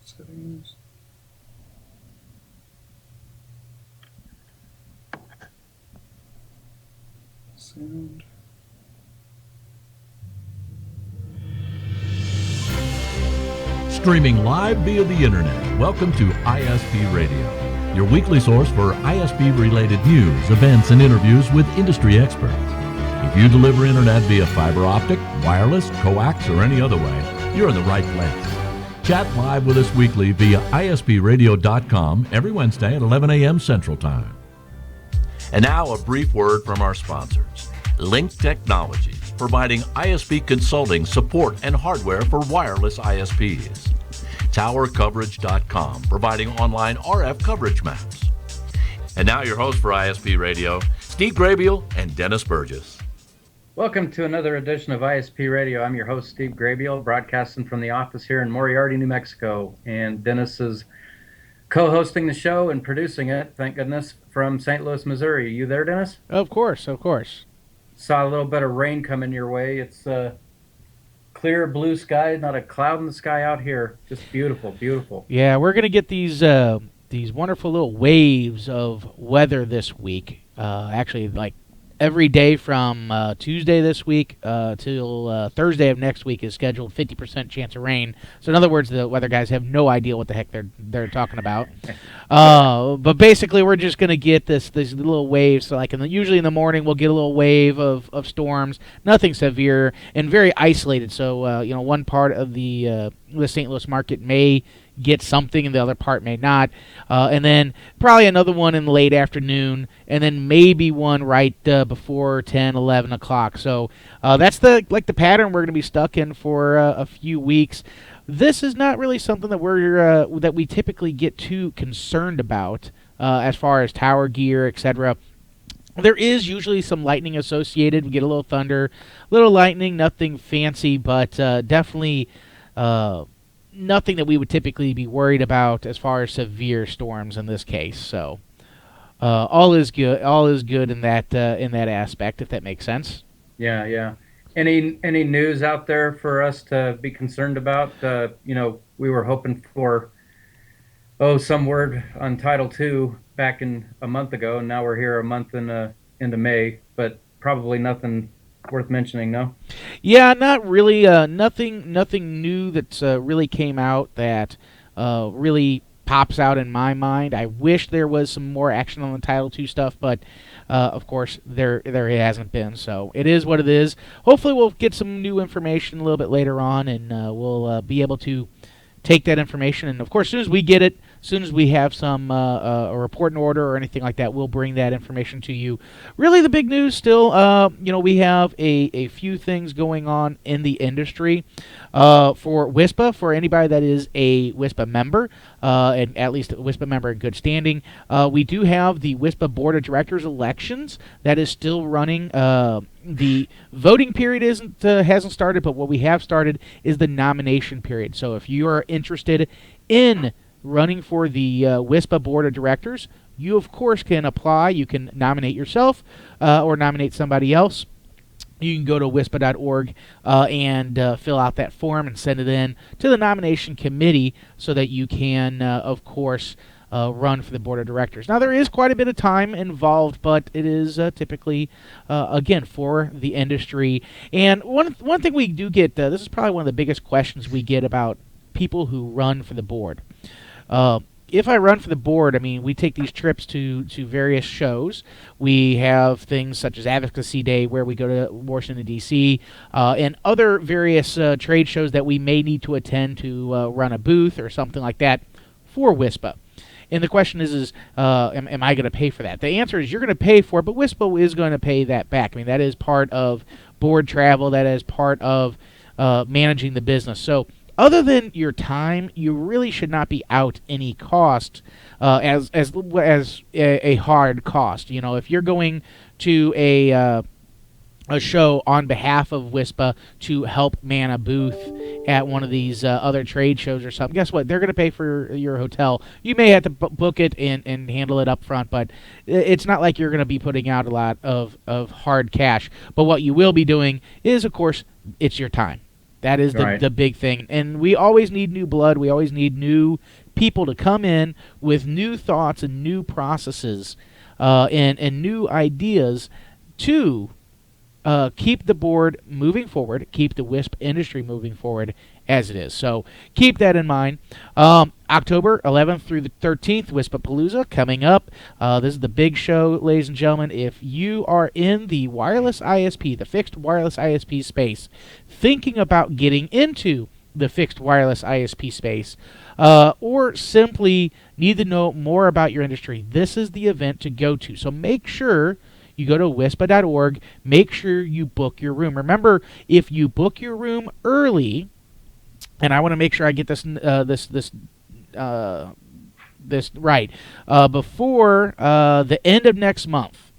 Settings. Sound. Streaming live via the internet. Welcome to ISP Radio, your weekly source for ISP-related news, events, and interviews with industry experts. If you deliver internet via fiber optic, wireless, coax, or any other way, you're in the right place. Chat live with us weekly via ispradio.com every Wednesday at 11 a.m. Central Time. And now a brief word from our sponsors. Link Technologies, providing ISP consulting, support, and hardware for wireless ISPs. TowerCoverage.com, providing online RF coverage maps. And now your host for ISP Radio, Steve Grabiel and Dennis Burgess. Welcome to another edition of ISP Radio. I'm your host, Steve Grabiel, broadcasting from the office here in Moriarty, New Mexico. And Dennis is co-hosting the show and producing it, thank goodness, from St. Louis, Missouri. You there, Dennis? Of course, of course. Saw a little bit of rain coming your way. It's clear blue sky, not a cloud in the sky out here. Just beautiful, beautiful. Yeah, we're going to get these wonderful little waves of weather this week. Actually, like every day from Tuesday this week till Thursday of next week is scheduled 50% chance of rain. So in other words, the weather guys have no idea what the heck they're talking about. But basically, we're just going to get these little waves. So like usually in the morning, we'll get a little wave of storms. Nothing severe and very isolated. So one part of the St. Louis market may get something and the other part may not, and then probably another one in the late afternoon, and then maybe one right before 10, 11 o'clock. So that's the pattern we're going to be stuck in for a few weeks. This is not really something that we typically get too concerned about as far as tower gear, etc. There is usually some lightning associated. We get a little thunder, little lightning, nothing fancy, but definitely nothing that we would typically be worried about as far as severe storms in this case. So all is good. All is good in that aspect, if that makes sense. Yeah. Any news out there for us to be concerned about? We were hoping for some word on Title II back in a month ago, and now we're here a month into May, but probably nothing worth mentioning, no? Yeah, not really. Nothing new that's really came out that really pops out in my mind. I wish there was some more action on the Title II stuff, but of course there hasn't been. So it is what it is. Hopefully we'll get some new information a little bit later on, and we'll be able to take that information. And of course, as soon as we get it, as soon as we have some a report in order or anything like that, we'll bring that information to you. Really, the big news still, we have a few things going on in the industry for WISPA. For anybody that is a WISPA member, and at least a WISPA member in good standing, we do have the WISPA Board of Directors elections that is still running. The voting period hasn't started, but what we have started is the nomination period. So if you are interested in running for the WISPA Board of Directors, you of course can apply. You can nominate yourself or nominate somebody else. You can go to wispa.org and fill out that form and send it in to the nomination committee so that you can, of course, run for the board of directors. Now, there is quite a bit of time involved, but it is typically, again, for the industry. And one thing we do get, this is probably one of the biggest questions we get about people who run for the board. If I run for the board, I mean, we take these trips to various shows. We have things such as Advocacy Day, where we go to Washington, D.C., and other various trade shows that we may need to attend to run a booth or something like that for WISPA. And the question is am I going to pay for that? The answer is you're going to pay for it, but WISPA is going to pay that back. I mean, that is part of board travel. That is part of managing the business. So other than your time, you really should not be out any cost as a hard cost. You know, if you're going to a show on behalf of WISPA to help man a booth at one of these other trade shows or something, guess what? They're going to pay for your hotel. You may have to book it and handle it up front, but it's not like you're going to be putting out a lot of hard cash. But what you will be doing is, of course, it's your time. That is Right. the big thing. And we always need new blood. We always need new people to come in with new thoughts and new processes and new ideas to keep the board moving forward, keep the WISP industry moving forward as it is. So keep that in mind. October 11th through the 13th, WISPapalooza coming up. This is the big show, ladies and gentlemen. If you are in the wireless ISP, the fixed wireless ISP space, thinking about getting into the fixed wireless ISP space, or simply need to know more about your industry, this is the event to go to. So make sure you go to wispa.org. Make sure you book your room. Remember, if you book your room early, and I want to make sure I get this right before the end of next month,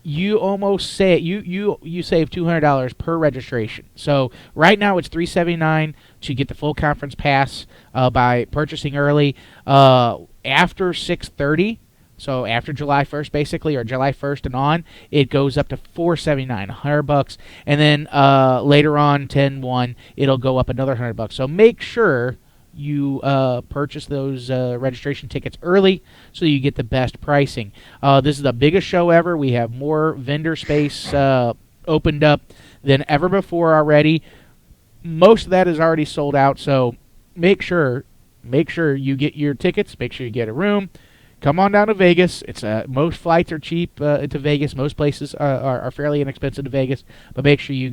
you almost say you save $200 per registration. So right now it's $379 to get the full conference pass by purchasing early. After 6:30. So after July 1st, basically, or July 1st and on, it goes up to $479, $100, and then later on, 10/1, it'll go up another $100. So make sure you purchase those registration tickets early so you get the best pricing. This is the biggest show ever. We have more vendor space opened up than ever before already. Most of that is already sold out. So make sure you get your tickets. Make sure you get a room. Come on down to Vegas. It's most flights are cheap to Vegas. Most places are fairly inexpensive to Vegas. But make sure you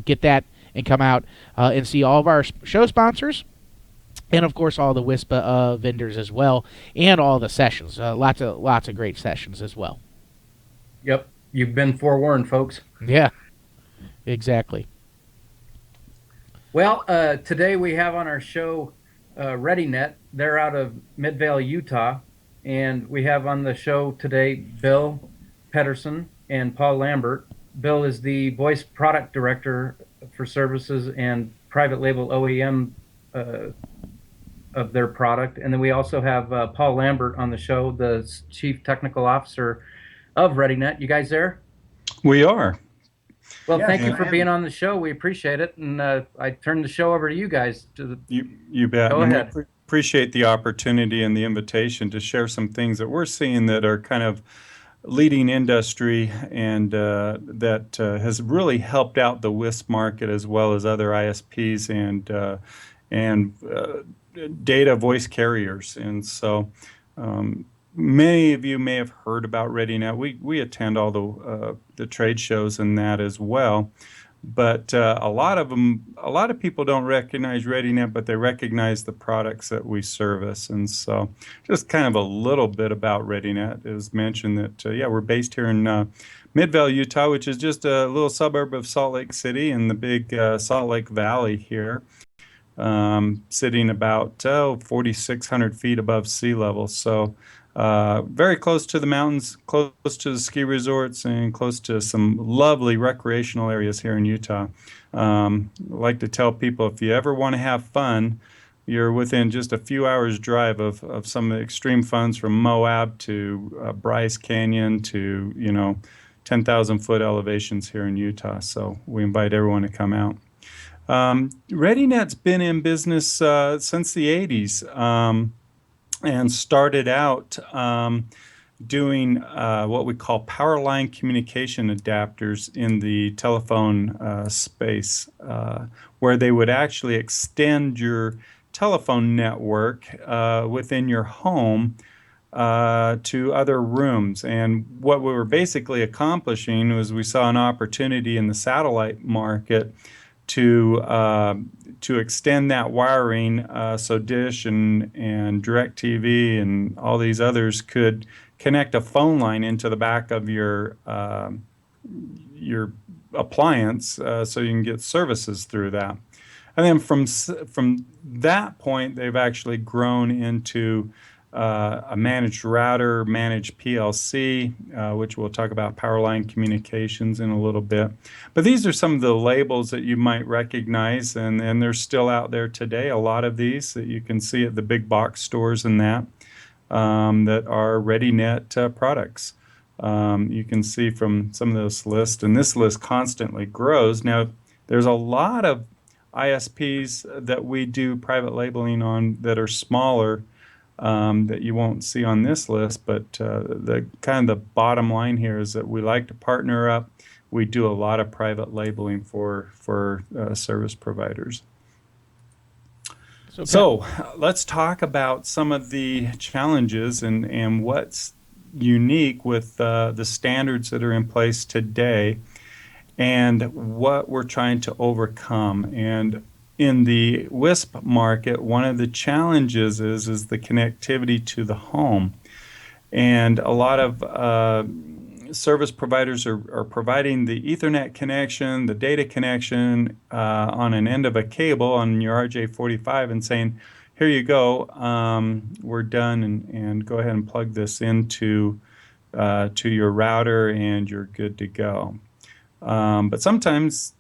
get that and come out and see all of our show sponsors, and of course all the WISPA vendors as well, and all the sessions. Lots of great sessions as well. Yep. You've been forewarned, folks. Yeah, exactly. Well, today we have on our show Readynet. They're out of Midvale, Utah. And we have on the show today Bill Pedersen and Paul Lambert. Bill is the voice product director for services and private label OEM of their product. And then we also have Paul Lambert on the show, the chief technical officer of Readynet. You guys there? We are. Well, Yeah, thank you I for am. being on the show. We appreciate it. And I turn the show over to you guys. You bet. Go And ahead. we appreciate the opportunity and the invitation to share some things that we're seeing that are kind of leading industry and that has really helped out the WISP market as well as other ISPs and data voice carriers. And so many of you may have heard about Readynet. We attend all the trade shows and that as well. But a lot of people don't recognize Readynet, but they recognize the products that we service. And so just kind of a little bit about Readynet. It was mentioned that, we're based here in Midvale, Utah, which is just a little suburb of Salt Lake City in the big Salt Lake Valley here, sitting about 4,600 feet above sea level. So very close to the mountains, close to the ski resorts, and close to some lovely recreational areas here in Utah. I like to tell people, if you ever want to have fun, you're within just a few hours drive of some extreme funs, from Moab to Bryce Canyon to 10,000 foot elevations here in Utah. So we invite everyone to come out. Readynet's been in business since the 80s. And started out doing what we call power line communication adapters in the telephone space, where they would actually extend your telephone network within your home to other rooms. And what we were basically accomplishing was we saw an opportunity in the satellite market to extend that wiring so Dish and DirecTV and all these others could connect a phone line into the back of your appliance so you can get services through that. And then from that point, they've actually grown into a managed router, managed PLC, which we'll talk about power line communications in a little bit. But these are some of the labels that you might recognize, and they're still out there today, a lot of these that you can see at the big box stores and that are Readynet products. You can see from some of this list, and this list constantly grows. Now, there's a lot of ISPs that we do private labeling on that are smaller, that you won't see on this list, but the kind of the bottom line here is that we like to partner up. We do a lot of private labeling for service providers. So let's talk about some of the challenges and what's unique with the standards that are in place today and what we're trying to overcome. And in the WISP market, one of the challenges is the connectivity to the home. And a lot of service providers are providing the Ethernet connection, the data connection on an end of a cable on your RJ45 and saying, here you go, we're done, and go ahead and plug this into to your router and you're good to go. But sometimes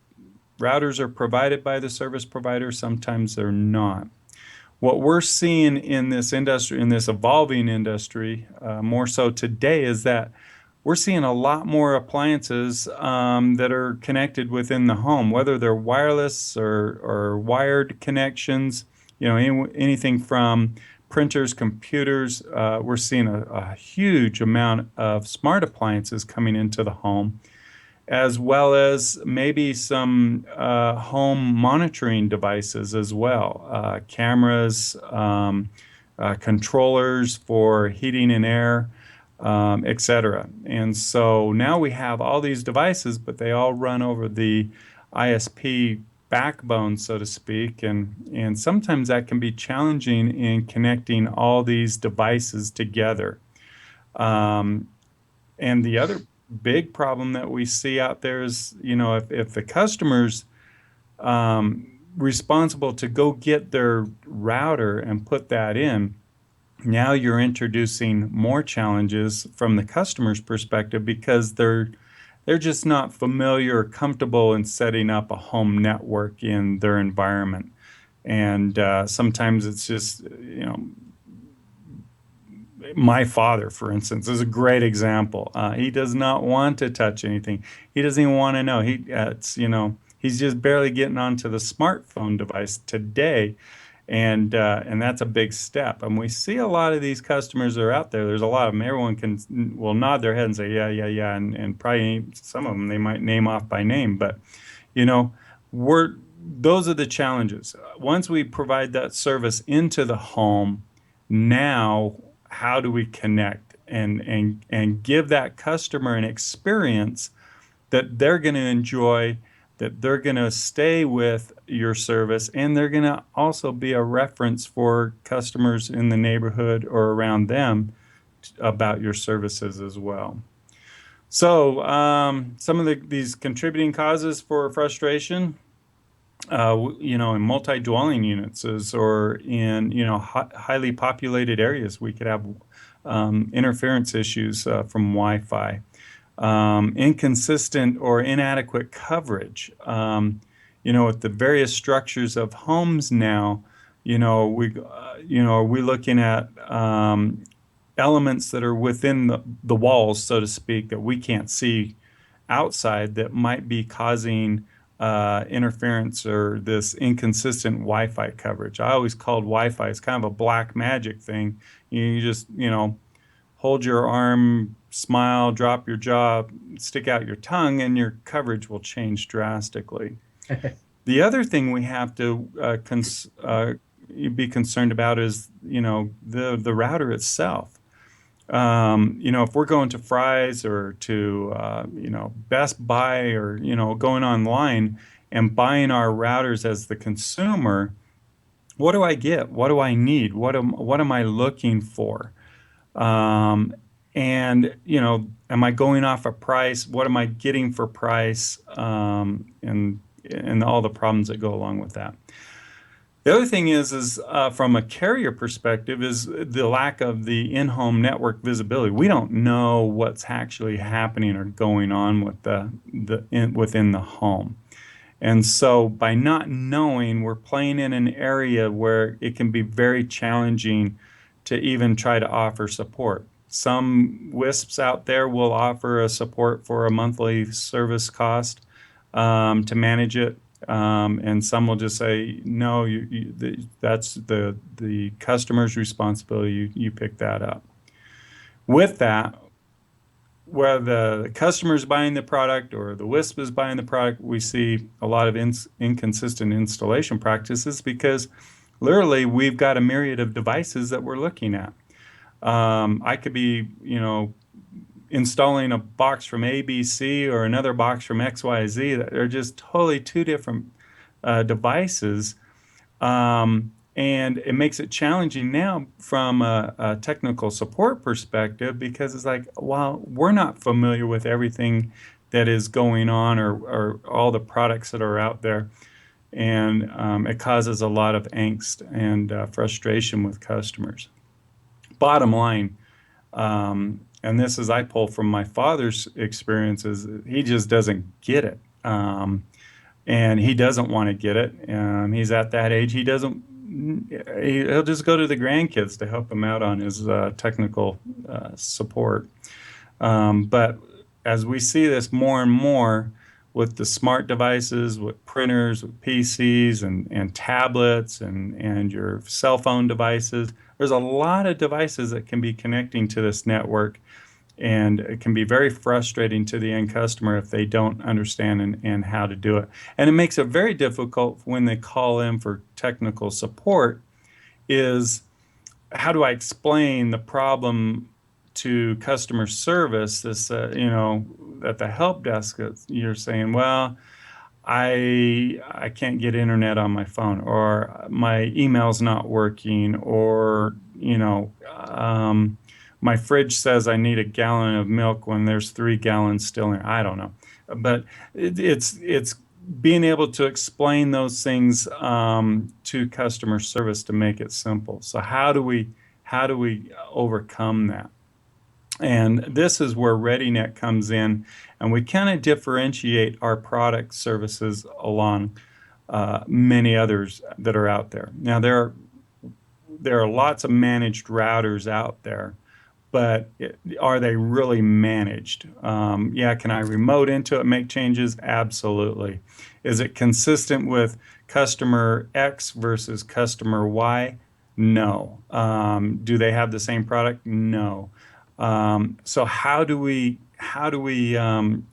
routers are provided by the service provider, sometimes they're not. What we're seeing in this industry, in this evolving industry, more so today, is that we're seeing a lot more appliances that are connected within the home, whether they're wireless or wired connections, anything from printers, computers. We're seeing a huge amount of smart appliances coming into the home, as well as maybe some home monitoring devices as well, cameras, controllers for heating and air, etc. And so now we have all these devices, but they all run over the ISP backbone, so to speak, and sometimes that can be challenging in connecting all these devices together. And the other big problem that we see out there is, if the customer's responsible to go get their router and put that in, now you're introducing more challenges from the customer's perspective because they're just not familiar or comfortable in setting up a home network in their environment. And sometimes it's just, my father, for instance, is a great example. He does not want to touch anything. He doesn't even want to know. He's just barely getting onto the smartphone device today. And that's a big step. And we see a lot of these customers that are out there. There's a lot of them. Everyone will nod their head and say, yeah. And probably some of them they might name off by name. But, those are the challenges. Once we provide that service into the home, now how do we connect and give that customer an experience that they're going to enjoy, that they're going to stay with your service, and they're going to also be a reference for customers in the neighborhood or around them about your services as well. So some of these contributing causes for frustration, in multi-dwelling units or in, highly populated areas, we could have interference issues from Wi-Fi. Inconsistent or inadequate coverage. With the various structures of homes now, are we looking at elements that are within the walls, so to speak, that we can't see outside that might be causing interference or this inconsistent Wi-Fi coverage. I always called Wi-Fi, it's kind of a black magic thing. You just, hold your arm, smile, drop your jaw, stick out your tongue, and your coverage will change drastically. The other thing we have to be concerned about is, the router itself. If we're going to Fry's or to, Best Buy or, going online and buying our routers as the consumer, what do I get? What do I need? What am I looking for? And, am I going off a price? What am I getting for price? And all the problems that go along with that. The other thing is from a carrier perspective, is the lack of the in-home network visibility. We don't know what's actually happening or going on with within the home. And so by not knowing, we're playing in an area where it can be very challenging to even try to offer support. Some WISPs out there will offer a support for a monthly service cost to manage it. And some will just say, no, that's the customer's responsibility. You pick that up. With that, whether the customer is buying the product or the WISP is buying the product, we see a lot of inconsistent installation practices because literally we've got a myriad of devices that we're looking at. I could be, installing a box from ABC or another box from XYZ that are just totally two different devices. And it makes it challenging now from a technical support perspective because it's like, well, we're not familiar with everything that is going on or all the products that are out there. And it causes a lot of angst and frustration with customers. Bottom line, and this is I pull from my father's experiences, he just doesn't get it. And he doesn't want to get it. He's at that age. He'll just go to the grandkids to help him out on his technical support. But as we see this more and more with the smart devices, with printers, with PCs and tablets and your cell phone devices, there's a lot of devices that can be connecting to this network. And it can be very frustrating to the end customer if they don't understand and how to do it. And it makes it very difficult when they call in for technical support is how do I explain the problem to customer service? This, at the help desk, you're saying, well, I can't get internet on my phone, or my email's not working, or, my fridge says I need a gallon of milk when there's 3 gallons still in. I don't know, but it's being able to explain those things to customer service to make it simple. So how do we overcome that? And this is where Readynet comes in, and we kind of differentiate our product services along many others that are out there. Now there are lots of managed routers out there. But are they really managed? Can I remote into it, make changes? Absolutely. Is it consistent with customer X versus customer Y? No. Do they have the same product? No. So how do we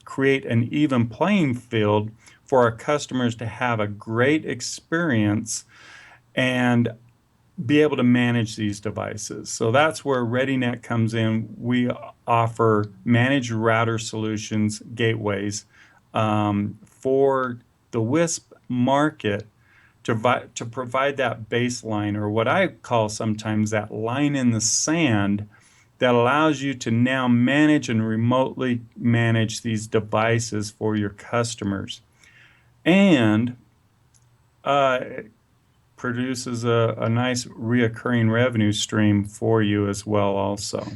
create an even playing field for our customers to have a great experience and be able to manage these devices? So that's where Readynet comes in. We offer managed router solutions, gateways, for the WISP market to provide that baseline, or what I call sometimes that line in the sand, that allows you to now manage and remotely manage these devices for your customers. And produces a nice reoccurring revenue stream for you as well also.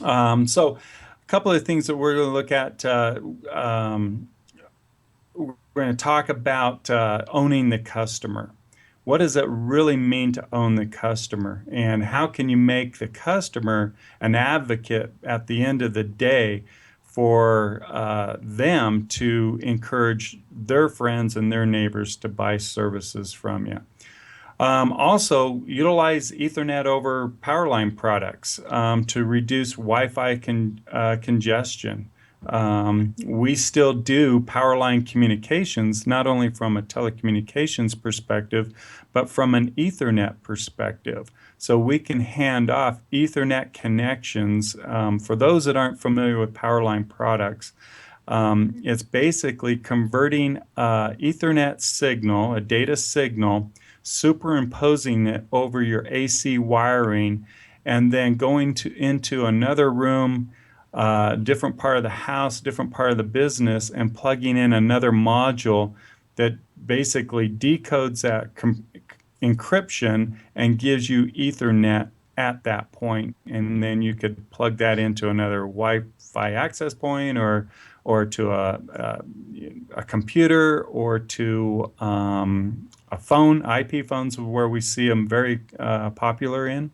So a couple of things that we're going to look at. We're going to talk about owning the customer. What does it really mean to own the customer? And how can you make the customer an advocate at the end of the day for them to encourage their friends and their neighbors to buy services from you? Also, utilize Ethernet over powerline products to reduce Wi-Fi congestion. We still do powerline communications, not only from a telecommunications perspective, but from an Ethernet perspective. So we can hand off Ethernet connections. For those that aren't familiar with powerline products, it's basically converting Ethernet signal, a data signal, superimposing it over your AC wiring, and then going into another room, different part of the house, different part of the business, and plugging in another module that basically decodes that encryption and gives you Ethernet at that point. And then you could plug that into another Wi-Fi access point, or to a computer, or to a phone. IP phones are where we see them very popular in,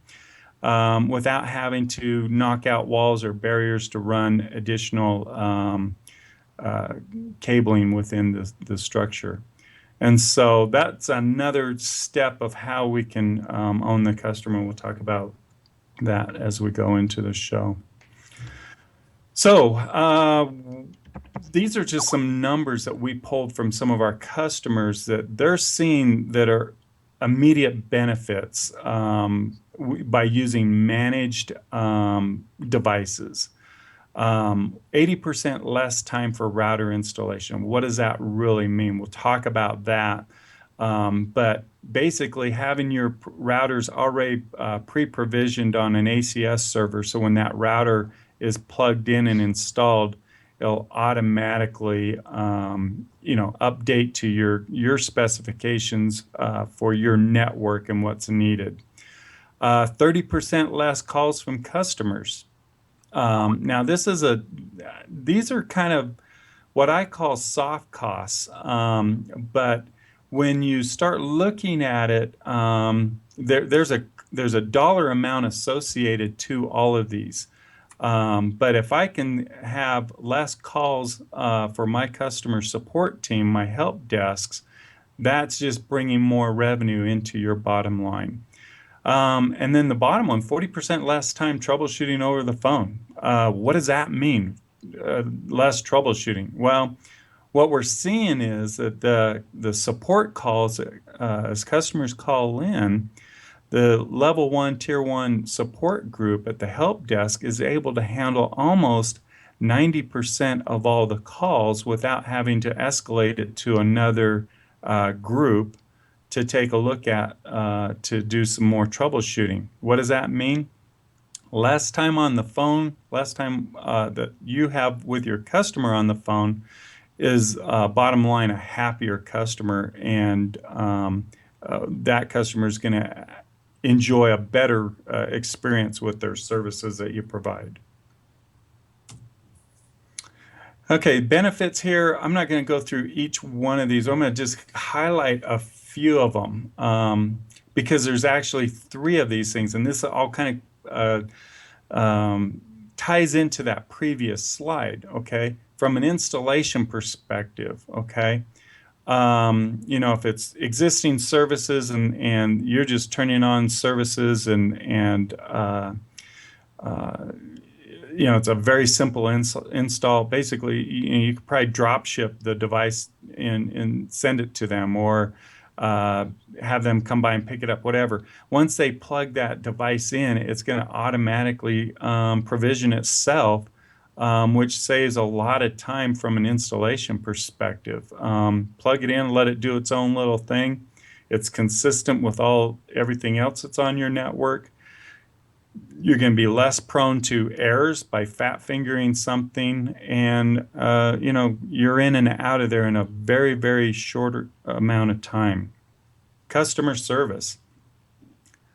without having to knock out walls or barriers to run additional cabling within the structure. And so that's another step of how we can own the customer. We'll talk about that as we go into the show. So these are just some numbers that we pulled from some of our customers that they're seeing that are immediate benefits by using managed devices. 80% less time for router installation. What does that really mean? We'll talk about that. But basically, having your routers already pre-provisioned on an ACS server, so when that router is plugged in and installed, it'll automatically, update to your specifications for your network and what's needed. 30% less calls from customers. Now, these are kind of what I call soft costs, but when you start looking at it, there's a dollar amount associated to all of these. But if I can have less calls for my customer support team, my help desks, that's just bringing more revenue into your bottom line. And then the bottom one, 40% less time troubleshooting over the phone. What does that mean? Less troubleshooting. Well, what we're seeing is that the support calls, as customers call in, the level 1, tier 1 support group at the help desk is able to handle almost 90% of all the calls without having to escalate it to another group to take a look at to do some more troubleshooting. What does that mean? Less time on the phone, less time that you have with your customer on the phone is bottom line a happier customer, and that customer is going to enjoy a better experience with their services that you provide. Okay, benefits here. I'm not going to go through each one of these. I'm going to just highlight a few of them because there's actually 3 of these things, and this all kind of ties into that previous slide. Okay, from an installation perspective. Okay, if it's existing services and you're just turning on services and it's a very simple install. Basically, you could probably drop ship the device and send it to them, or have them come by and pick it up, whatever. Once they plug that device in, it's going to automatically provision itself, which saves a lot of time from an installation perspective. Plug it in, let it do its own little thing. It's consistent with everything else that's on your network. You're going to be less prone to errors by fat fingering something, and you're in and out of there in a very, very short amount of time. Customer service.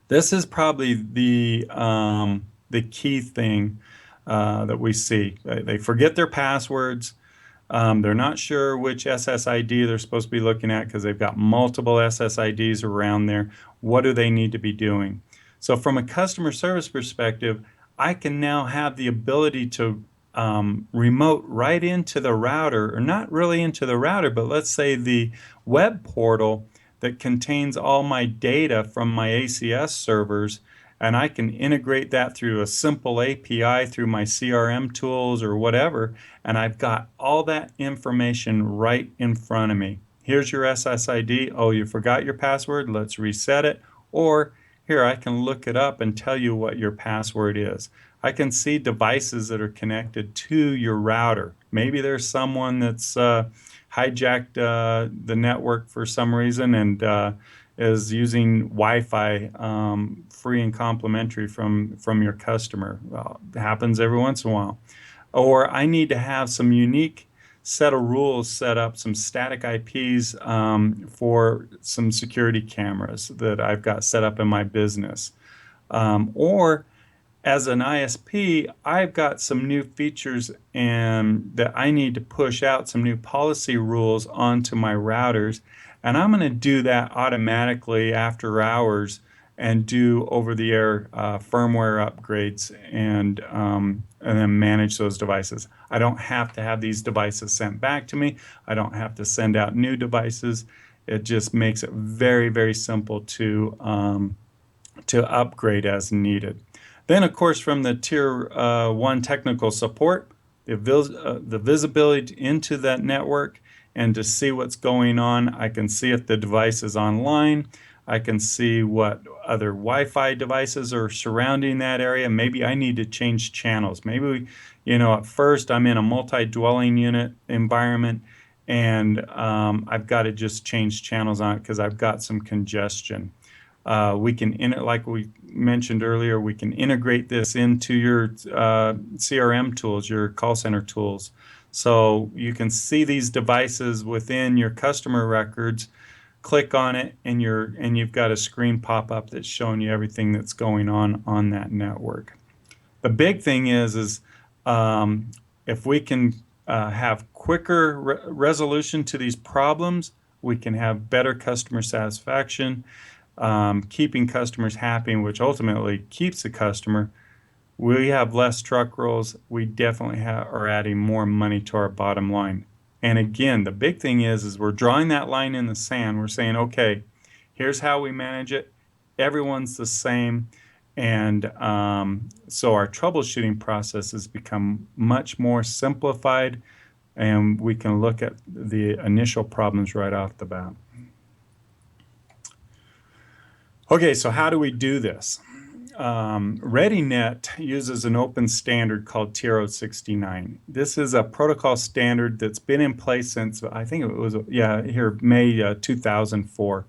This is probably the key thing that we see. They forget their passwords. They're not sure which SSID they're supposed to be looking at because they've got multiple SSIDs around there. What do they need to be doing? So from a customer service perspective, I can now have the ability to remote right into the router, or not really into the router, but let's say the web portal that contains all my data from my ACS servers, and I can integrate that through a simple API through my CRM tools or whatever, and I've got all that information right in front of me. Here's your SSID. Oh, you forgot your password? Let's reset it. Or here, I can look it up and tell you what your password is. I can see devices that are connected to your router. Maybe there's someone that's hijacked the network for some reason and is using Wi-Fi free and complimentary from your customer. Well, it happens every once in a while. Or I need to have some unique set of rules set up, some static IPs for some security cameras that I've got set up in my business. Or as an ISP, I've got some new features and that I need to push out some new policy rules onto my routers, and I'm going to do that automatically after hours and do over-the-air firmware upgrades and then manage those devices. I don't have to have these devices sent back to me. I don't have to send out new devices. It just makes it very, very simple to upgrade as needed. Then, of course, from the Tier 1 technical support, the visibility into that network and to see what's going on. I can see if the device is online. I can see what other Wi-Fi devices are surrounding that area. Maybe I need to change channels. Maybe, at first I'm in a multi-dwelling unit environment, and I've got to just change channels on it because I've got some congestion. We can, like we mentioned earlier, we can integrate this into your CRM tools, your call center tools. So you can see these devices within your customer records, click on it, and you've got a screen pop up that's showing you everything that's going on that network. The big thing is if we can have quicker resolution to these problems, we can have better customer satisfaction, keeping customers happy, which ultimately keeps the customer. We have less truck rolls. We definitely are adding more money to our bottom line. And again, the big thing is we're drawing that line in the sand. We're saying, okay, here's how we manage it. Everyone's the same. And so our troubleshooting process has become much more simplified, and we can look at the initial problems right off the bat. Okay, so how do we do this? Readynet uses an open standard called Tier 69. This is a protocol standard that's been in place since, I think it was, May 2004,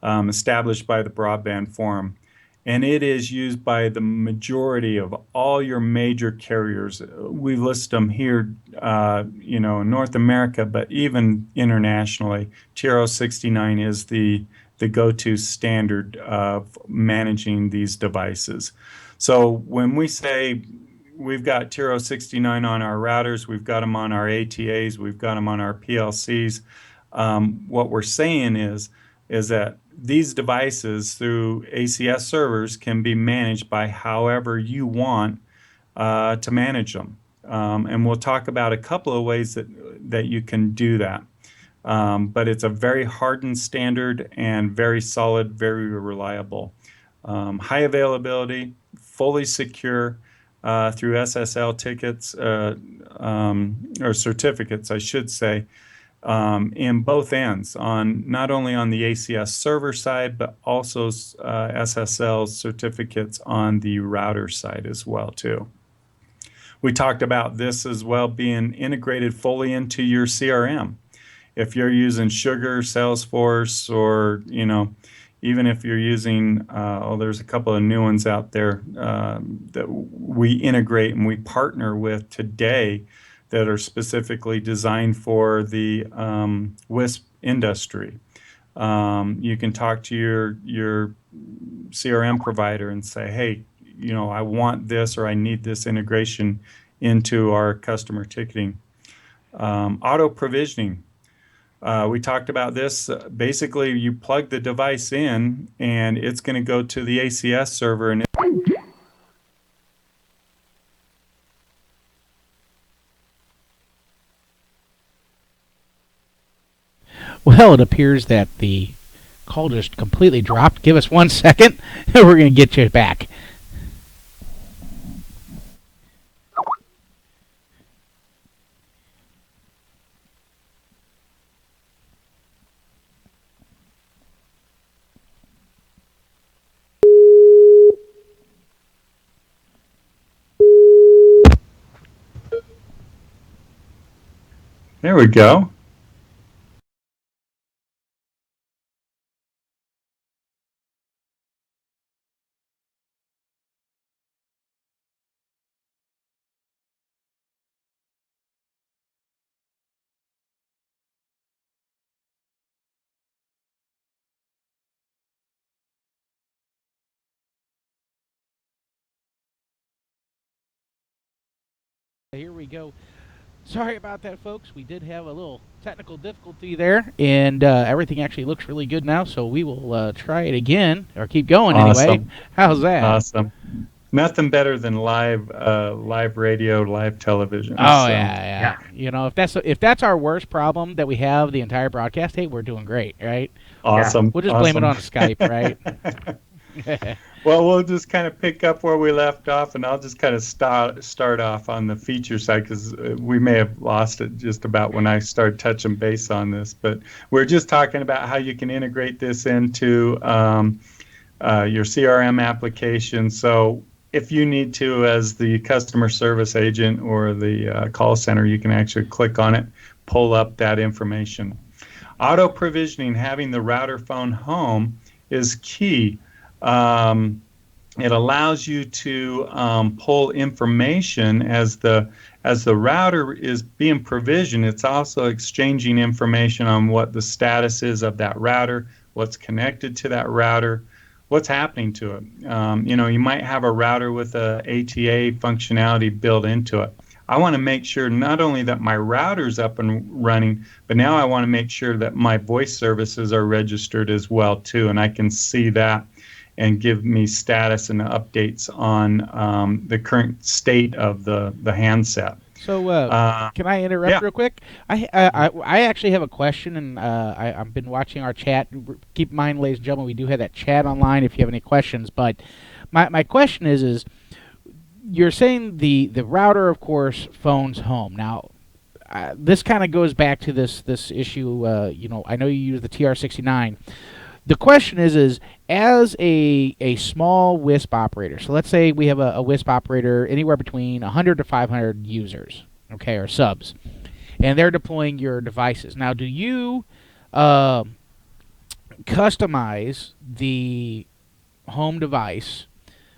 established by the Broadband Forum. And it is used by the majority of all your major carriers. We list them here, in North America, but even internationally. Tier 69 is the go-to standard of managing these devices. So when we say we've got Tier 69 on our routers, we've got them on our ATAs, we've got them on our PLCs, what we're saying is that these devices through ACS servers can be managed by however you want to manage them. And we'll talk about a couple of ways that you can do that. But it's a very hardened standard and very solid, very reliable. High availability, fully secure through SSL tickets, or certificates, I should say, in both ends, not only on the ACS server side, but also SSL certificates on the router side as well, too. We talked about this as well being integrated fully into your CRM. If you're using Sugar, Salesforce, or even if you're using, there's a couple of new ones out there that we integrate and we partner with today that are specifically designed for the WISP industry. You can talk to your CRM provider and say, hey, I want this or I need this integration into our customer ticketing. Auto provisioning. We talked about this. Basically, you plug the device in, and it's going to go to the ACS server. And well, it appears that the call just completely dropped. Give us 1 second, and we're going to get you back. there we go. Here we go. Sorry about that, folks. We did have a little technical difficulty there, and everything actually looks really good now, so we will try it again, or keep going anyway. Awesome. How's that? Awesome. Nothing better than live radio, live television. Oh So, yeah. You know, if that's our worst problem that we have the entire broadcast, hey, we're doing great, right? awesome. We'll just blame it Awesome. on Skype, right? Well, we'll just kind of pick up where we left off, and I'll just kind of start off on the feature side because we may have lost it just about when I started touching base on this. But we're just talking about how you can integrate this into your CRM application. So if you need to, as the customer service agent or the call center, you can actually click on it, pull up that information. Auto provisioning, having the router phone home, is key. It allows you to pull information as the router is being provisioned. It's also exchanging information on what the status is of that router, what's connected to that router, what's happening to it. You might have a router with a ATA functionality built into it. I want to make sure not only that my router's up and running, but now I want to make sure that my voice services are registered as well too, and I can see that and give me status and updates on the current state of the handset. So, can I interrupt real quick? I actually have a question, and I've been watching our chat. Keep in mind, ladies and gentlemen, we do have that chat online if you have any questions. But my question is you're saying the router, of course, phones home. Now, this kind of goes back to this issue. I know you use the TR69. The question is as a small WISP operator, so let's say we have a WISP operator anywhere between 100 to 500 users, okay, or subs, and they're deploying your devices. Now, do you customize the home device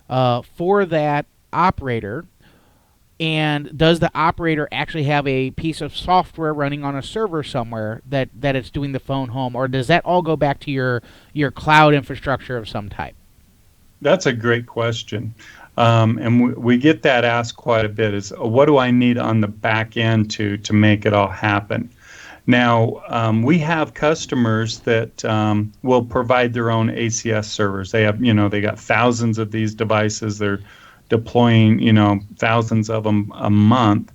for that operator? And does the operator actually have a piece of software running on a server somewhere that it's doing the phone home, or does that all go back to your cloud infrastructure of some type? That's a great question. And we get that asked quite a bit is, what do I need on the back end to make it all happen? Now, we have customers that will provide their own ACS servers. They have, they got thousands of these devices. They're deploying, thousands of them a month.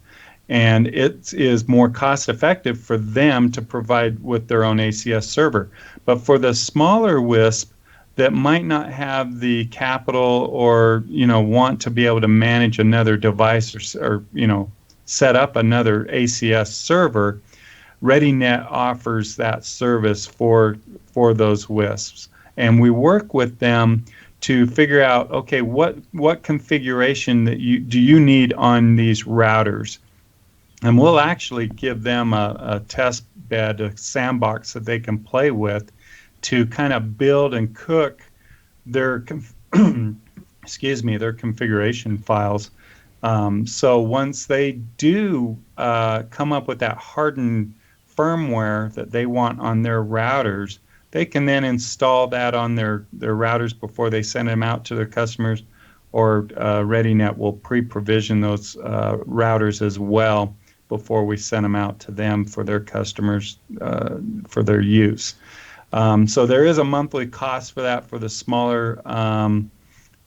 And it is more cost effective for them to provide with their own ACS server. But for the smaller WISP that might not have the capital or, want to be able to manage another device or set up another ACS server, Readynet offers that service for those WISPs. And we work with them to figure out, okay, what configuration do you need on these routers? And we'll actually give them a test bed, a sandbox that they can play with to kind of build and cook their their configuration files. So once they do come up with that hardened firmware that they want on their routers, they can then install that on their routers before they send them out to their customers, or Readynet will pre-provision those routers as well before we send them out to them for their customers for their use. So there is a monthly cost for that for the smaller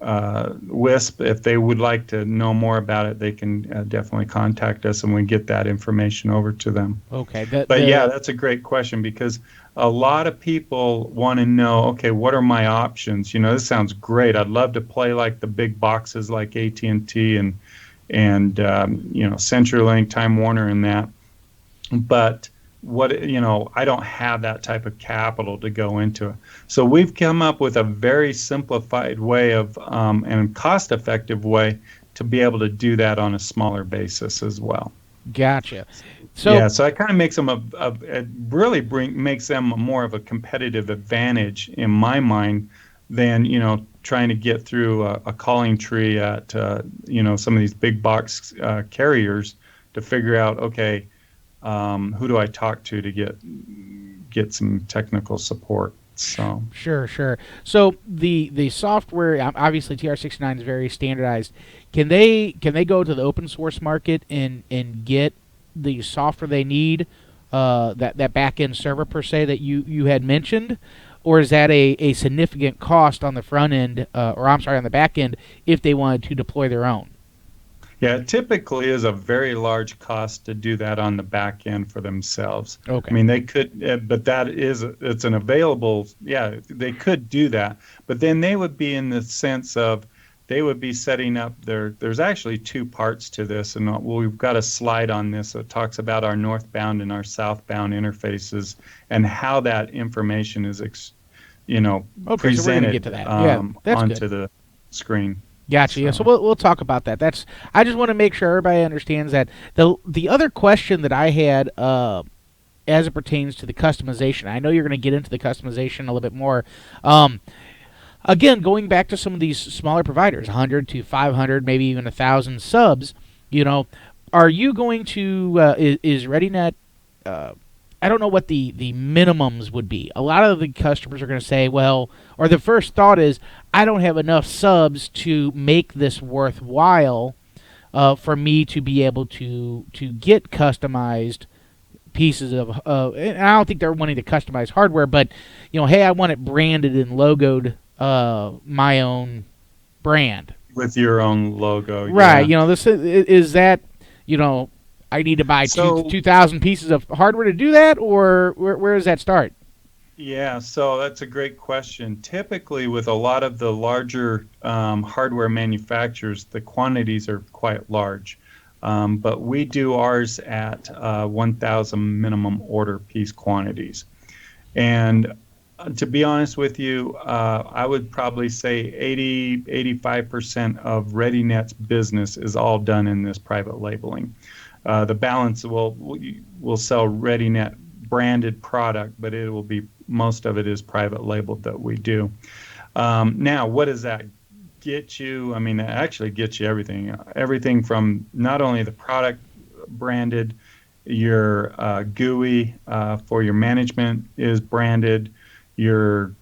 WISP. If they would like to know more about it, they can definitely contact us and we get that information over to them. Okay. Yeah, that's a great question because a lot of people want to know, okay, what are my options? This sounds great. I'd love to play like the big boxes like AT&T and CenturyLink, Time Warner and that. But I don't have that type of capital to go into it. So we've come up with a very simplified way of and cost-effective way to be able to do that on a smaller basis as well. Gotcha. So it kind of makes them makes them more of a competitive advantage in my mind than trying to get through a calling tree at some of these big box carriers to figure out, okay, who do I talk to get some technical support? So sure. So the software, obviously TR69 is very standardized. Can they go to the open source market and get the software they need, that back end server per se that you had mentioned, or is that a significant cost on the front end, on the back end, if they wanted to deploy their own? Yeah, it typically is a very large cost to do that on the back end for themselves. Okay. I mean, they could, but it's an available, yeah, they could do that. But then they would be in the sense of they would be setting up there's actually two parts to this, and we've got a slide on this that talks about our northbound and our southbound interfaces and how that information is, Okay, so we're gonna presented get to that. Yeah, that's onto good. the screen. Gotcha. Yeah, so we'll talk about that. I just want to make sure everybody understands that. The other question that I had, as it pertains to the customization, I know you're going to get into the customization a little bit more. Again, going back to some of these smaller providers, 100 to 500, maybe even 1,000 subs, are you going to is Readynet? I don't know what the minimums would be. A lot of the customers are going to say, well, or the first thought is, I don't have enough subs to make this worthwhile for me to be able to get customized pieces of. And I don't think they're wanting to customize hardware, but hey, I want it branded and logoed my own brand With your own logo, right? yeah. This is that I need to buy 2,000 pieces of hardware to do that, or where does that start? Yeah, so that's a great question. Typically, with a lot of the larger hardware manufacturers, the quantities are quite large. But we do ours at 1,000 minimum order piece quantities. And to be honest with you, I would probably say 85% of Readynet's business is all done in this private labeling. The balance will sell Readynet branded product, but it will be most of it is private labeled that we do. Now, what does that get you? I mean, it actually gets you everything from not only the product branded, your GUI for your management is branded, your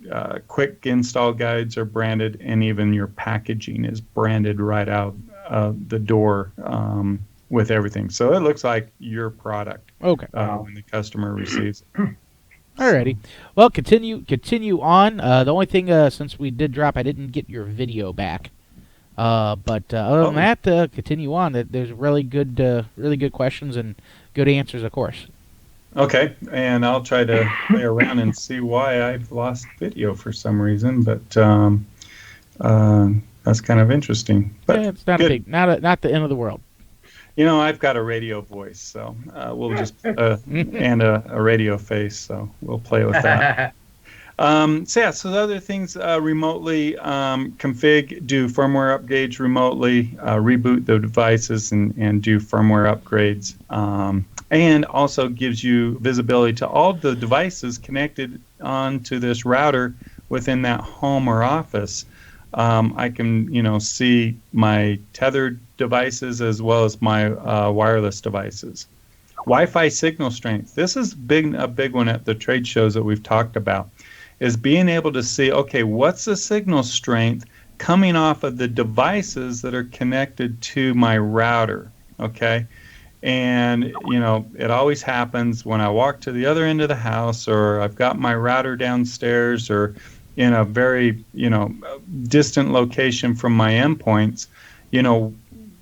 quick install guides are branded, and even your packaging is branded right out the door. With everything, so it looks like your product. Okay. When the customer receives it. Alrighty. Well, continue on. The only thing, since we did drop, I didn't get your video back. But other than that, continue on. There's really good questions and good answers, of course. Okay, and I'll try to play around and see why I've lost video for some reason, but that's kind of interesting. But yeah, it's not not the end of the world. I've got a radio voice, so we'll just and a radio face, so we'll play with that. So the other things remotely config, do firmware upgrades remotely, reboot the devices and do firmware upgrades, and also gives you visibility to all the devices connected onto this router within that home or office. I can, see my tethered devices as well as my wireless devices. Wi-Fi signal strength. This is a big one at the trade shows that we've talked about, is being able to see, okay, what's the signal strength coming off of the devices that are connected to my router, okay? And, it always happens when I walk to the other end of the house, or I've got my router downstairs, or in a very, distant location from my endpoints,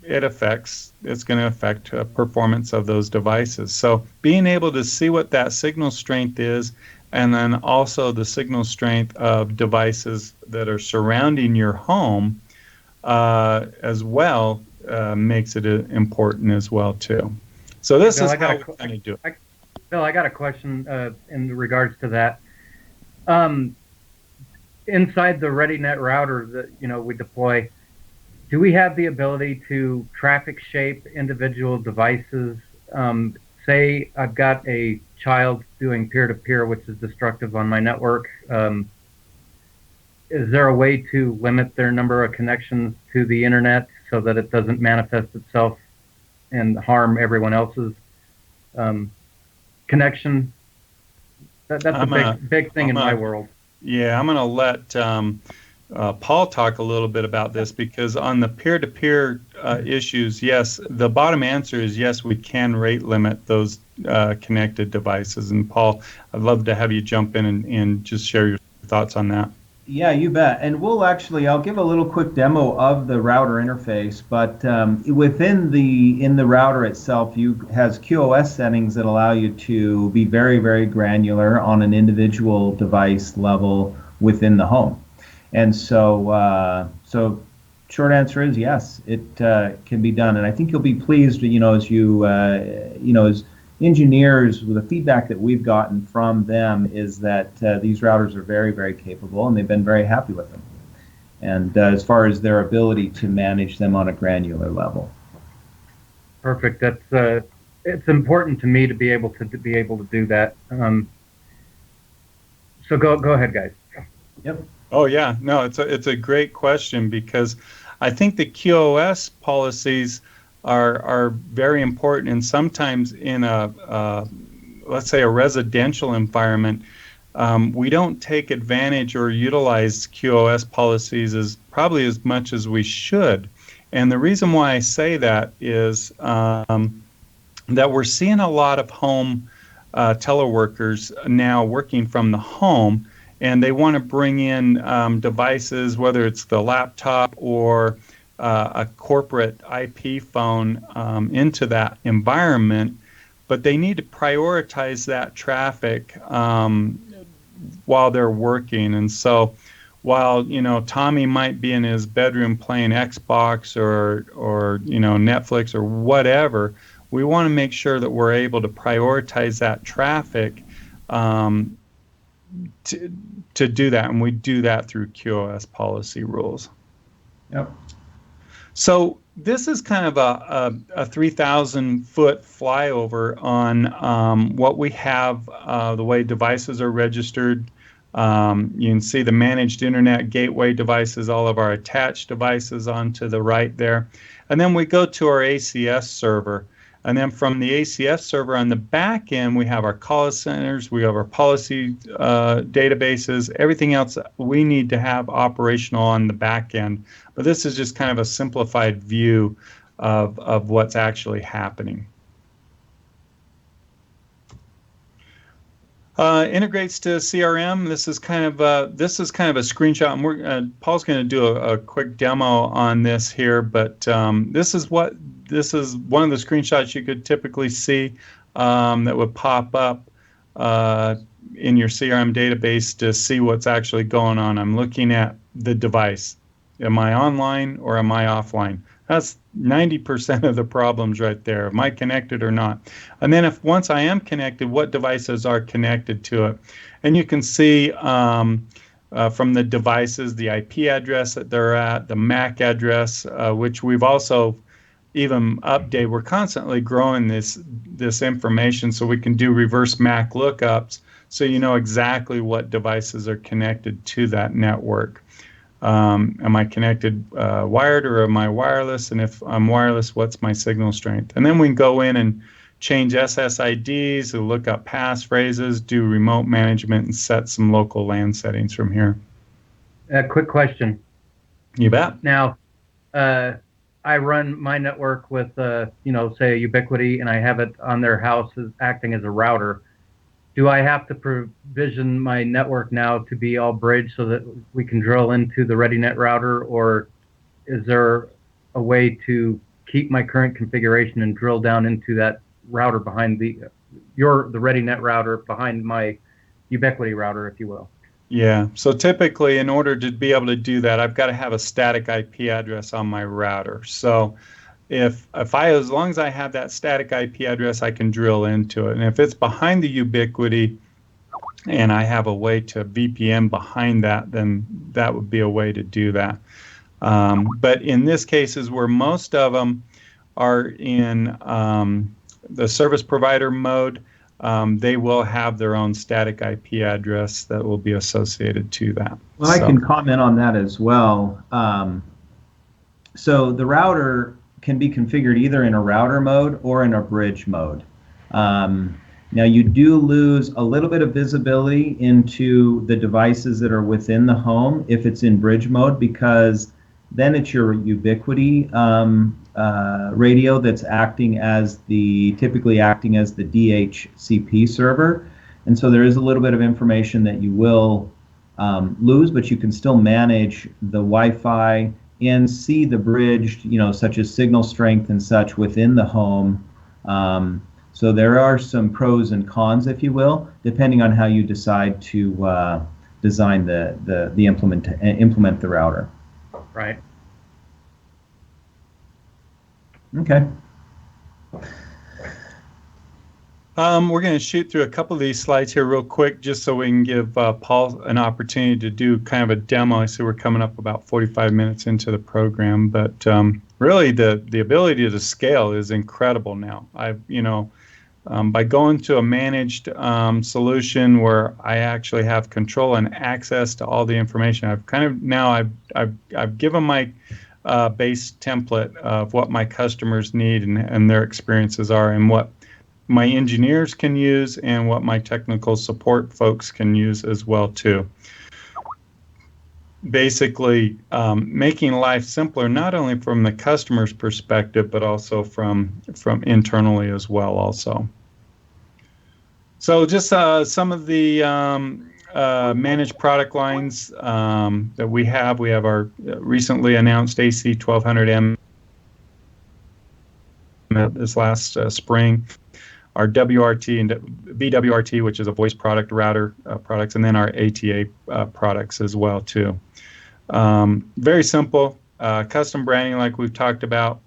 it's going to affect performance of those devices. So being able to see what that signal strength is, and then also the signal strength of devices that are surrounding your home as well, makes it important as well too. So this is how we kind of do it. Bill, I got a question in regards to that. Inside the Readynet router that we deploy, do we have the ability to traffic shape individual devices? Say I've got a child doing peer-to-peer, which is destructive on my network. Is there a way to limit their number of connections to the internet so that it doesn't manifest itself and harm everyone else's connection? That's a big thing in my world. Yeah, I'm going to let Paul talk a little bit about this, because on the peer-to-peer issues, yes, the bottom answer is yes, we can rate limit those connected devices. And Paul, I'd love to have you jump in and just share your thoughts on that. Yeah, you bet. And I'll give a little quick demo of the router interface, but in the router itself, has QoS settings that allow you to be very, very granular on an individual device level within the home. And so short answer is yes, it can be done. And I think you'll be pleased, as engineers, the feedback that we've gotten from them is that these routers are very, very capable, and they've been very happy with them. And as far as their ability to manage them on a granular level. Perfect. That's it's important to me to be able to do that. So go ahead, guys. Yep. Oh yeah, no, it's a great question, because I think the QoS policies are very important, and sometimes in let's say a residential environment, we don't take advantage or utilize QoS policies as much as we should. And the reason why I say that is that we're seeing a lot of home teleworkers now working from the home, and they want to bring in devices, whether it's the laptop or a corporate IP phone into that environment, but they need to prioritize that traffic while they're working. And so while Tommy might be in his bedroom playing Xbox or Netflix or whatever, we want to make sure that we're able to prioritize that traffic to do that, and we do that through QoS policy rules. Yep. So this is kind of a 3,000-foot flyover on what we have, the way devices are registered. You can see the managed internet gateway devices, all of our attached devices onto the right there. And then we go to our ACS server. And then from the ACS server on the back end, we have our call centers, we have our policy databases, everything else that we need to have operational on the back end. But this is just kind of a simplified view of what's actually happening. Integrates to CRM. This is kind of a screenshot, and Paul's going to do a quick demo on this here. But this is one of the screenshots you could typically see that would pop up in your CRM database to see what's actually going on. I'm looking at the device. Am I online or am I offline? That's 90% of the problems right there. Am I connected or not? And then once I am connected, what devices are connected to it? And you can see from the devices, the IP address that they're at, the MAC address, which we've also even updated. We're constantly growing this information so we can do reverse MAC lookups so you know exactly what devices are connected to that network. Am I connected wired or am I wireless? And if I'm wireless, what's my signal strength? And then we can go in and change SSIDs, look up passphrases, do remote management, and set some local LAN settings from here. Quick question. You bet. Now, I run my network with, say a Ubiquity, and I have it on their house as acting as a router. Do I have to provision my network now to be all bridge so that we can drill into the Readynet router, or is there a way to keep my current configuration and drill down into that router behind the Readynet router behind my Ubiquity router, if you will? Yeah, so typically in order to be able to do that, I've got to have a static IP address on my router. So as long as I have that static IP address, I can drill into it. And if it's behind the Ubiquity and I have a way to VPN behind that, then that would be a way to do that. But in this case is where most of them are in the service provider mode. They will have their own static IP address that will be associated to that. Well, I can comment on that as well. So the router can be configured either in a router mode or in a bridge mode. Now you do lose a little bit of visibility into the devices that are within the home if it's in bridge mode, because then it's your Ubiquity radio that's typically acting as the DHCP server. And so there is a little bit of information that you will lose, but you can still manage the Wi-Fi and see the bridge, such as signal strength and such within the home. So there are some pros and cons, if you will, depending on how you decide to design the implement the router. Right. Okay. We're going to shoot through a couple of these slides here real quick, just so we can give Paul an opportunity to do kind of a demo. I see we're coming up about 45 minutes into the program, but really the ability to scale is incredible now. By going to a managed solution where I actually have control and access to all the information, I've given my base template of what my customers need and their experiences are, and what my engineers can use and what my technical support folks can use as well too. Basically, making life simpler, not only from the customer's perspective, but also from internally as well also. So just some of the managed product lines that we have. We have our recently announced AC 1200M this last spring. Our WRT and BWRT, which is a voice product router products, and then our ATA products as well too. Very simple, custom branding like we've talked about,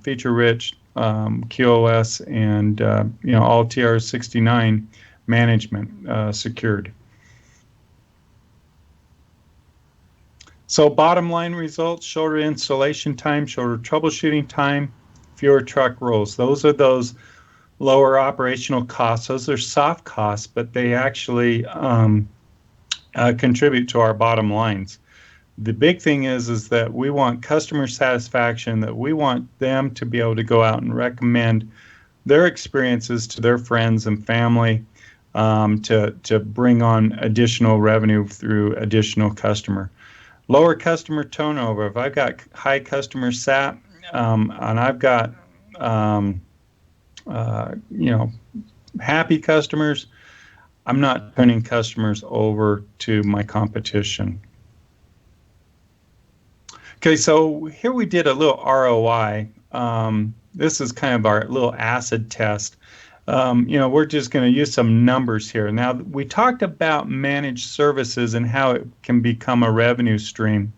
feature-rich, QoS, and all TR69 management secured. So bottom line results: shorter installation time, shorter troubleshooting time, fewer truck rolls. Those are those lower operational costs. Those are soft costs, but they actually contribute to our bottom lines. The big thing is that we want customer satisfaction, that we want them to be able to go out and recommend their experiences to their friends and family, to bring on additional revenue through additional customer. Lower customer turnover. If I've got high customer sat, and I've got happy customers, I'm not turning customers over to my competition. Okay, so here we did a little ROI. This is kind of our little acid test. We're just going to use some numbers here. Now, we talked about managed services and how it can become a revenue stream.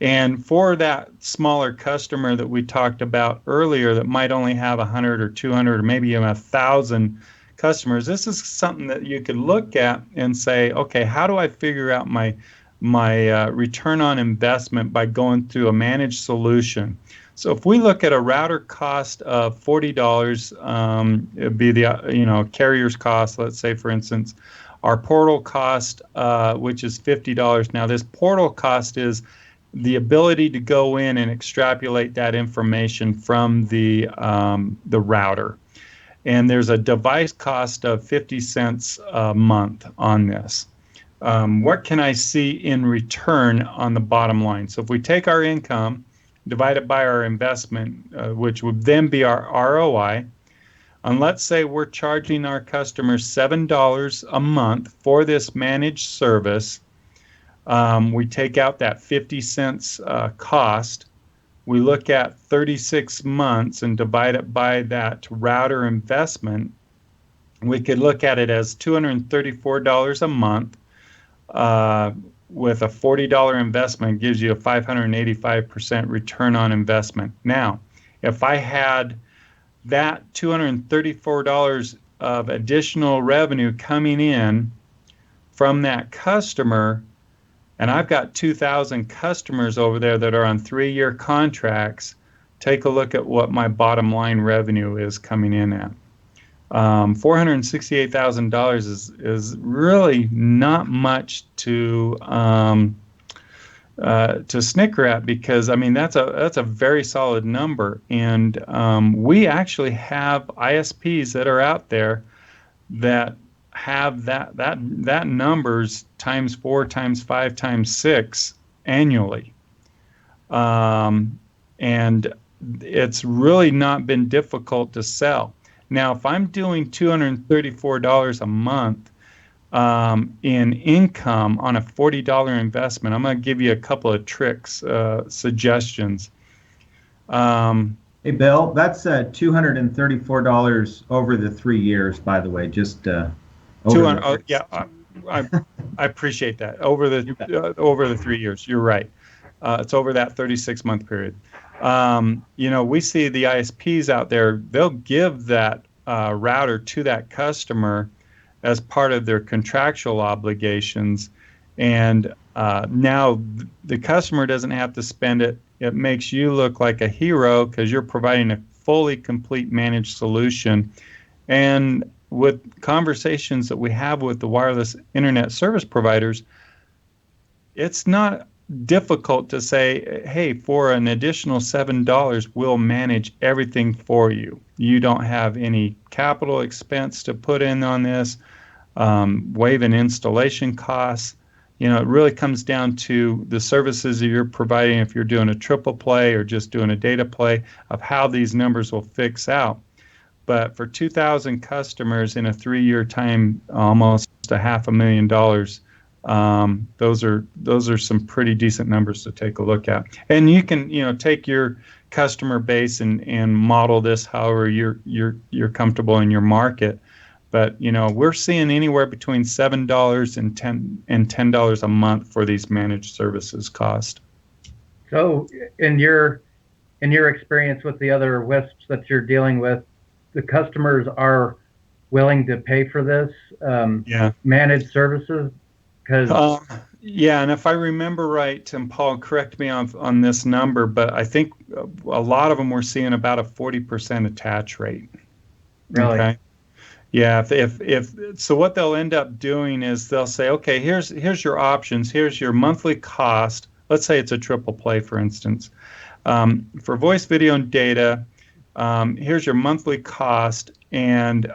And for that smaller customer that we talked about earlier that might only have 100 or 200 or maybe even 1,000 customers, this is something that you could look at and say, okay, how do I figure out my return on investment by going through a managed solution? So if we look at a router cost of $40, it'd be the carrier's cost. Let's say, for instance, our portal cost, which is $50. Now, this portal cost is the ability to go in and extrapolate that information from the router. And there's a device cost of 50 cents a month on this. What can I see in return on the bottom line? So if we take our income, divide it by our investment, which would then be our ROI, and let's say we're charging our customers $7 a month for this managed service. We take out that 50 cents cost. We look at 36 months and divide it by that router investment. We could look at it as $234 a month. With a $40 investment gives you a 585% return on investment. Now, if I had that $234 of additional revenue coming in from that customer, and I've got 2,000 customers over there that are on 3-year contracts, take a look at what my bottom line revenue is coming in at. $468,000 is really not much to snicker at, because I mean that's a very solid number, and we actually have ISPs that are out there that have that numbers times 4, times 5, times 6 annually, and it's really not been difficult to sell. Now, if I'm doing $234 a month, in income on a $40 investment. I'm going to give you a couple of tricks, suggestions. Hey, Bill, that's $234 over the 3 years, by the way. Just over 200. the Oh, yeah, I appreciate that. Over You bet. the 3 years, you're right. It's over that 36-month period. We see the ISPs out there. They'll give that router to that customer as part of their contractual obligations, and now the customer doesn't have to spend it. It makes you look like a hero because you're providing a fully complete managed solution. And with conversations that we have with the wireless internet service providers, it's not difficult to say, hey, for an additional $7, we'll manage everything for you. You don't have any capital expense to put in on this, waive an installation costs. It really comes down to the services that you're providing, if you're doing a triple play or just doing a data play, of how these numbers will fix out. But for 2,000 customers in a 3-year time, almost $500,000, those are some pretty decent numbers to take a look at. And you can take your customer base and model this however you're comfortable in your market. But we're seeing anywhere between $7 and $10 a month for these managed services cost. So in your experience with the other WISPs that you're dealing with, the customers are willing to pay for this managed services? Yeah, and if I remember right, and Paul, correct me on this number, but I think a lot of them were seeing about a 40% attach rate. Really? Okay. Yeah, if so, what they'll end up doing is they'll say, okay, here's your options, here's your monthly cost. Let's say it's a triple play, for instance, for voice, video, and data. Here's your monthly cost, and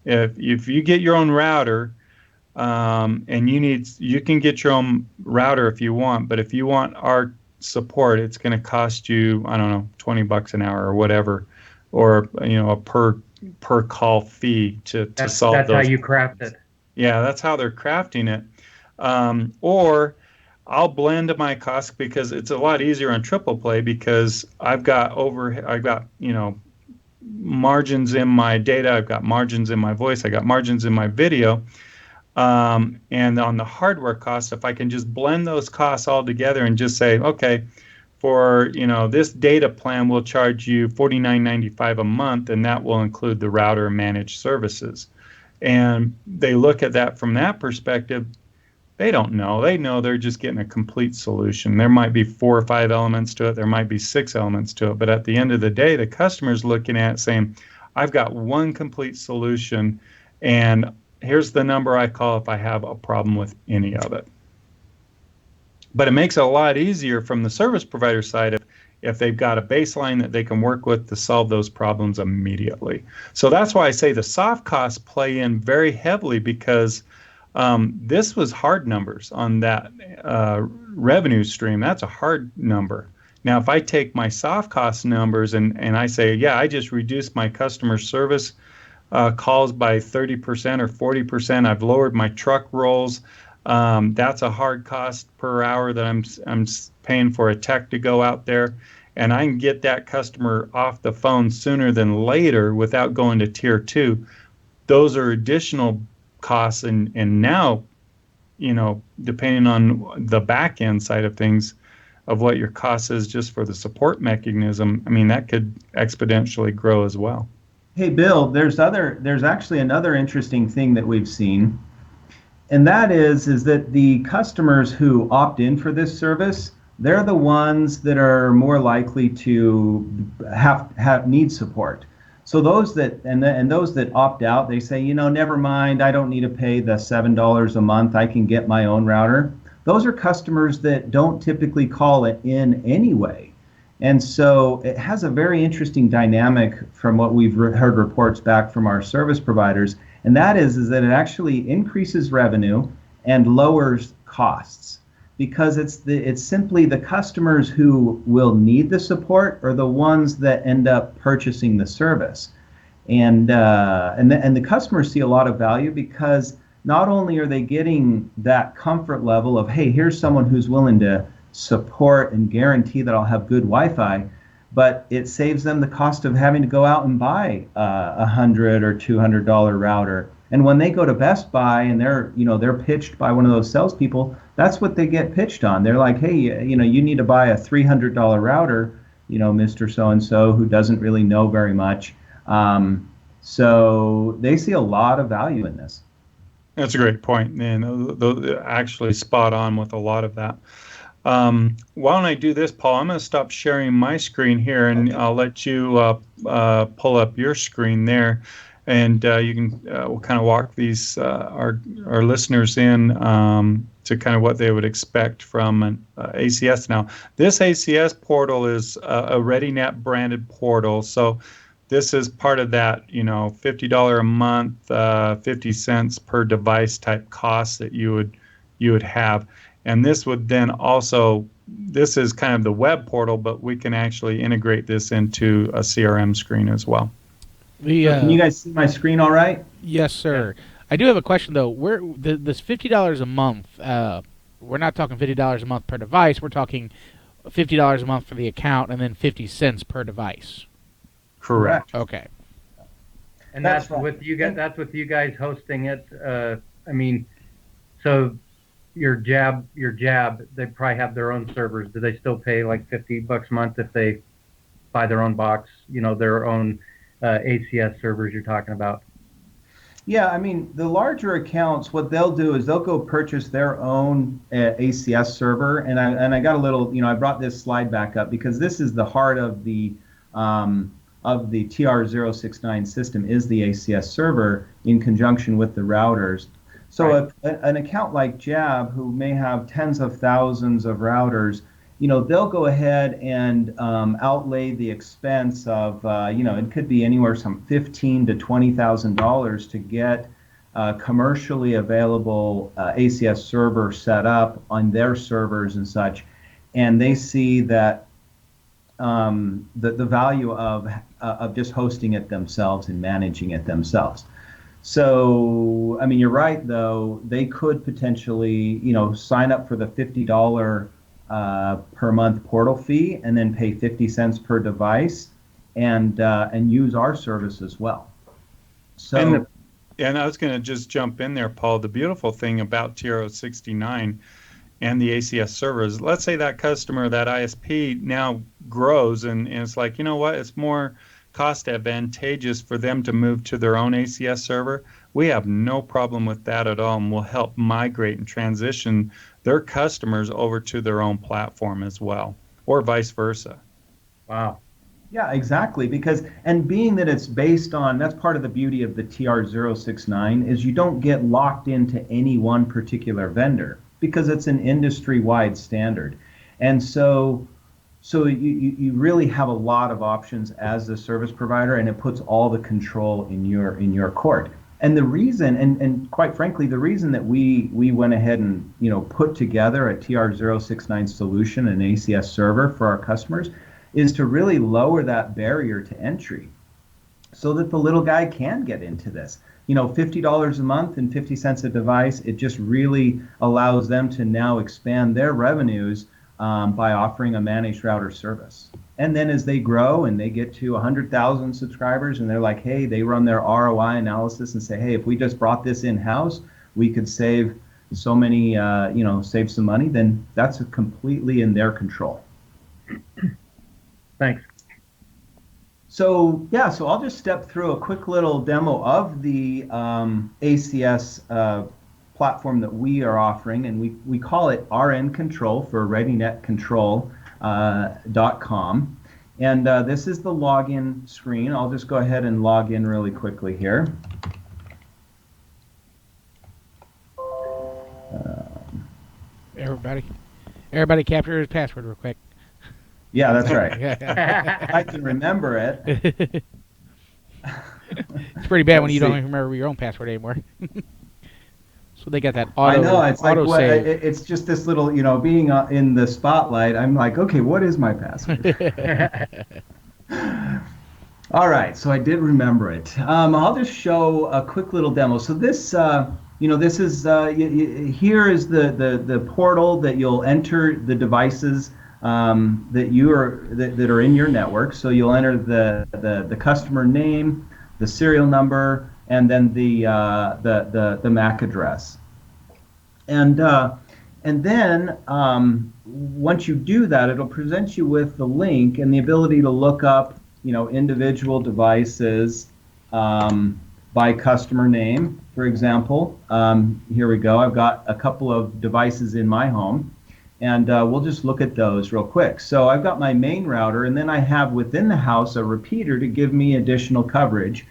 if you get your own router, and you can get your own router if you want, but if you want our support, it's going to cost you, I don't know, $20 an hour or whatever, or a per call fee to solve those. That's how you craft it. Yeah, that's how they're crafting it. Or I'll blend my cost because it's a lot easier on triple play because I've got margins in my data, I've got margins in my voice, I got margins in my video. And on the hardware cost, if I can just blend those costs all together and just say, okay, for this data plan, we'll charge you $49.95 a month, and that will include the router and managed services. And they look at that from that perspective. They don't know. They know they're just getting a complete solution. There might be 4 or 5 elements to it. There might be 6 elements to it. But at the end of the day, the customer's looking at it saying, I've got one complete solution, and here's the number I call if I have a problem with any of it. But it makes it a lot easier from the service provider side if they've got a baseline that they can work with to solve those problems immediately. So that's why I say the soft costs play in very heavily, because this was hard numbers on that revenue stream. That's a hard number. Now, if I take my soft cost numbers and I say, yeah, I just reduced my customer service calls by 30% or 40%. I've lowered my truck rolls. That's a hard cost per hour that I'm paying for a tech to go out there, and I can get that customer off the phone sooner than later without going to tier 2. Those are additional costs, and now, depending on the back end side of things, of what your cost is just for the support mechanism, I mean, that could exponentially grow as well. Hey, Bill, there's actually another interesting thing that we've seen, and that is that the customers who opt in for this service, they're the ones that are more likely to need support. So those that those that opt out, they say, never mind, I don't need to pay the $7 a month. I can get my own router. Those are customers that don't typically call it in anyway. And so it has a very interesting dynamic from what we've heard reports back from our service providers, and that is that it actually increases revenue and lowers costs, because it's simply the customers who will need the support are the ones that end up purchasing the service, and the customers see a lot of value because not only are they getting that comfort level of, hey, here's someone who's willing to support and guarantee that I'll have good Wi-Fi, but it saves them the cost of having to go out and buy a $100 or $200 router. And when they go to Best Buy and they're pitched by one of those salespeople, that's what they get pitched on. They're like, hey, you need to buy a $300 router, Mr. So-and-so who doesn't really know very much. So they see a lot of value in this. That's a great point, and they're actually spot on with a lot of that. Why don't I do this, Paul? I'm going to stop sharing my screen here, and I'll let you pull up your screen there, and you can we'll kind of walk these our listeners in to kind of what they would expect from an ACS. Now, this ACS portal is a Readynet branded portal, so this is part of that, $50 a month, 50 cents per device type cost that you would have. And this would then also, this is kind of the web portal, but we can actually integrate this into a CRM screen as well. Can you guys see my screen all right? Yes, sir. I do have a question, though. This $50 a month, we're not talking $50 a month per device. We're talking $50 a month for the account and then 50 cents per device. Correct. Okay. And That's that's right. with you guys. That's with you guys hosting it. So your jab, they probably have their own servers. Do they still pay like $50 a month if they buy their own box? Their own ACS servers you're talking about. Yeah, the larger accounts, what they'll do is they'll go purchase their own ACS server, and I got a little, I brought this slide back up because this is the heart of the TR069 system is the ACS server in conjunction with the routers. So right. An account like Jab, who may have tens of thousands of routers, they'll go ahead and outlay the expense of, it could be anywhere from $15,000 to $20,000 to get commercially available ACS server set up on their servers and such, and they see that the value of just hosting it themselves and managing it themselves. So, you're right, though. They could potentially, sign up for the $50 per month portal fee and then pay 50 cents per device and use our service as well. So, and I was going to just jump in there, Paul. The beautiful thing about TR069 and the ACS servers, let's say that customer, that ISP now grows and it's like, you know what, it's more cost advantageous for them to move to their own ACS server. We have no problem with that at all, and we'll help migrate and transition their customers over to their own platform as well, or vice versa. Wow. Yeah, exactly. And being that it's based on, that's part of the beauty of the TR069 is you don't get locked into any one particular vendor because it's an industry-wide standard. And so you really have a lot of options as the service provider, and it puts all the control in your court. And the reason, and quite frankly, the reason that we went ahead and put together a TR069 solution, an ACS server for our customers, is to really lower that barrier to entry, so that the little guy can get into this. $50 a month and 50 cents a device. It just really allows them to now expand their revenues by offering a managed router service. And then as they grow and they get to 100,000 subscribers and they're like, hey, they run their ROI analysis and say, hey, if we just brought this in-house, we could save so many, save some money, then that's completely in their control. Thanks. So I'll just step through a quick little demo of the ACS platform that we are offering, and we call it RN Control for ReadyNetControl.com. And this is the login screen. I'll just go ahead and log in really quickly here. Everybody capture his password real quick. Yeah, that's right. I can remember it. It's pretty bad when you don't even remember your own password anymore. So they got that auto. I know, it's like save. it's just this little, being in the spotlight. I'm like, okay, what is my password? All right, so I did remember it. I'll just show a quick little demo. So this this is here is the portal that you'll enter the devices that are in your network. So you'll enter the customer name, the serial number, and then the MAC address. And then once you do that, it'll present you with the link and the ability to look up, individual devices by customer name, for example. Here we go. I've got a couple of devices in my home, and we'll just look at those real quick. So I've got my main router, and then I have within the house a repeater to give me additional coverage.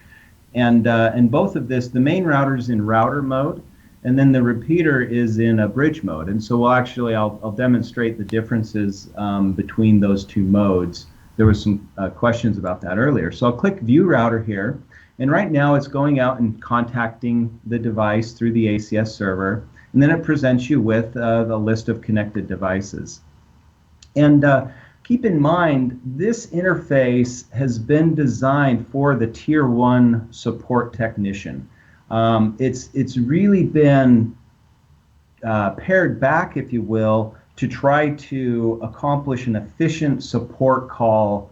And both of this, the main router is in router mode, and then the repeater is in a bridge mode. And so I'll demonstrate the differences between those two modes. There was some questions about that earlier. So I'll click View Router here. And right now it's going out and contacting the device through the ACS server. And then it presents you with the list of connected devices. And keep in mind, this interface has been designed for the Tier 1 support technician. It's really been pared back, if you will, to try to accomplish an efficient support call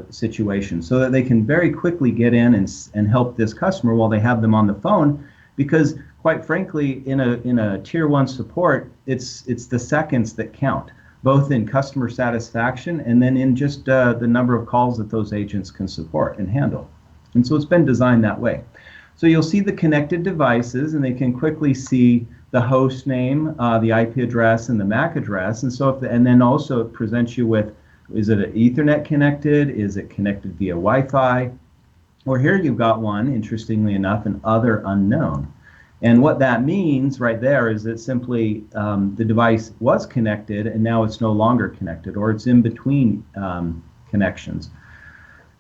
situation so that they can very quickly get in and help this customer while they have them on the phone, because quite frankly, in a Tier 1 support, it's the seconds that count, both in customer satisfaction and then in just the number of calls that those agents can support and handle. And so it's been designed that way. So you'll see the connected devices, and they can quickly see the host name, the IP address, and the MAC address. And so and then also it presents you with, is it an Ethernet connected? Is it connected via Wi-Fi? Or here you've got one, interestingly enough, an other unknown. And what that means right there is that simply the device was connected and now it's no longer connected, or it's in between connections.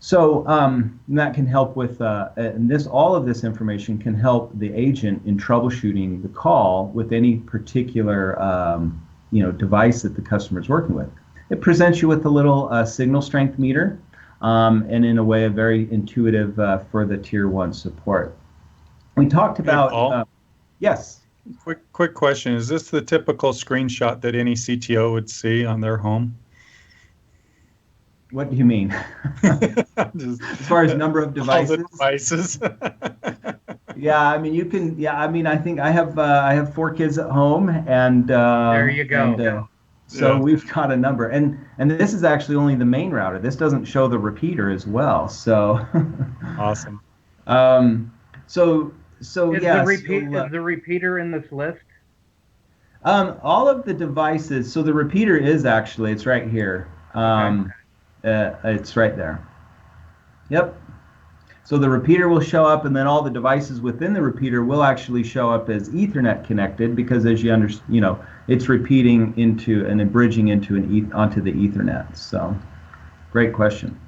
So that can help with, and all of this information can help the agent in troubleshooting the call with any particular device that the customer is working with. It presents you with a little signal strength meter, and in a way, very intuitive for the Tier 1 support. We talked about, hey, Paul, yes. Quick question. Is this the typical screenshot that any CTO would see on their home? What do you mean? As far as number of devices? All the devices. Yeah, I mean, you can. Yeah, I mean, I think I have 4 kids at home, and there you go. And, so we've got a number, and this is actually only the main router. This doesn't show the repeater as well. So awesome. So is yeah. Is the repeater in this list? All of the devices. So the repeater is actually, it's right here. It's right there. Yep. So the repeater will show up, and then all the devices within the repeater will actually show up as Ethernet connected, because as you understand, it's repeating into and then bridging into onto the Ethernet. So, great question.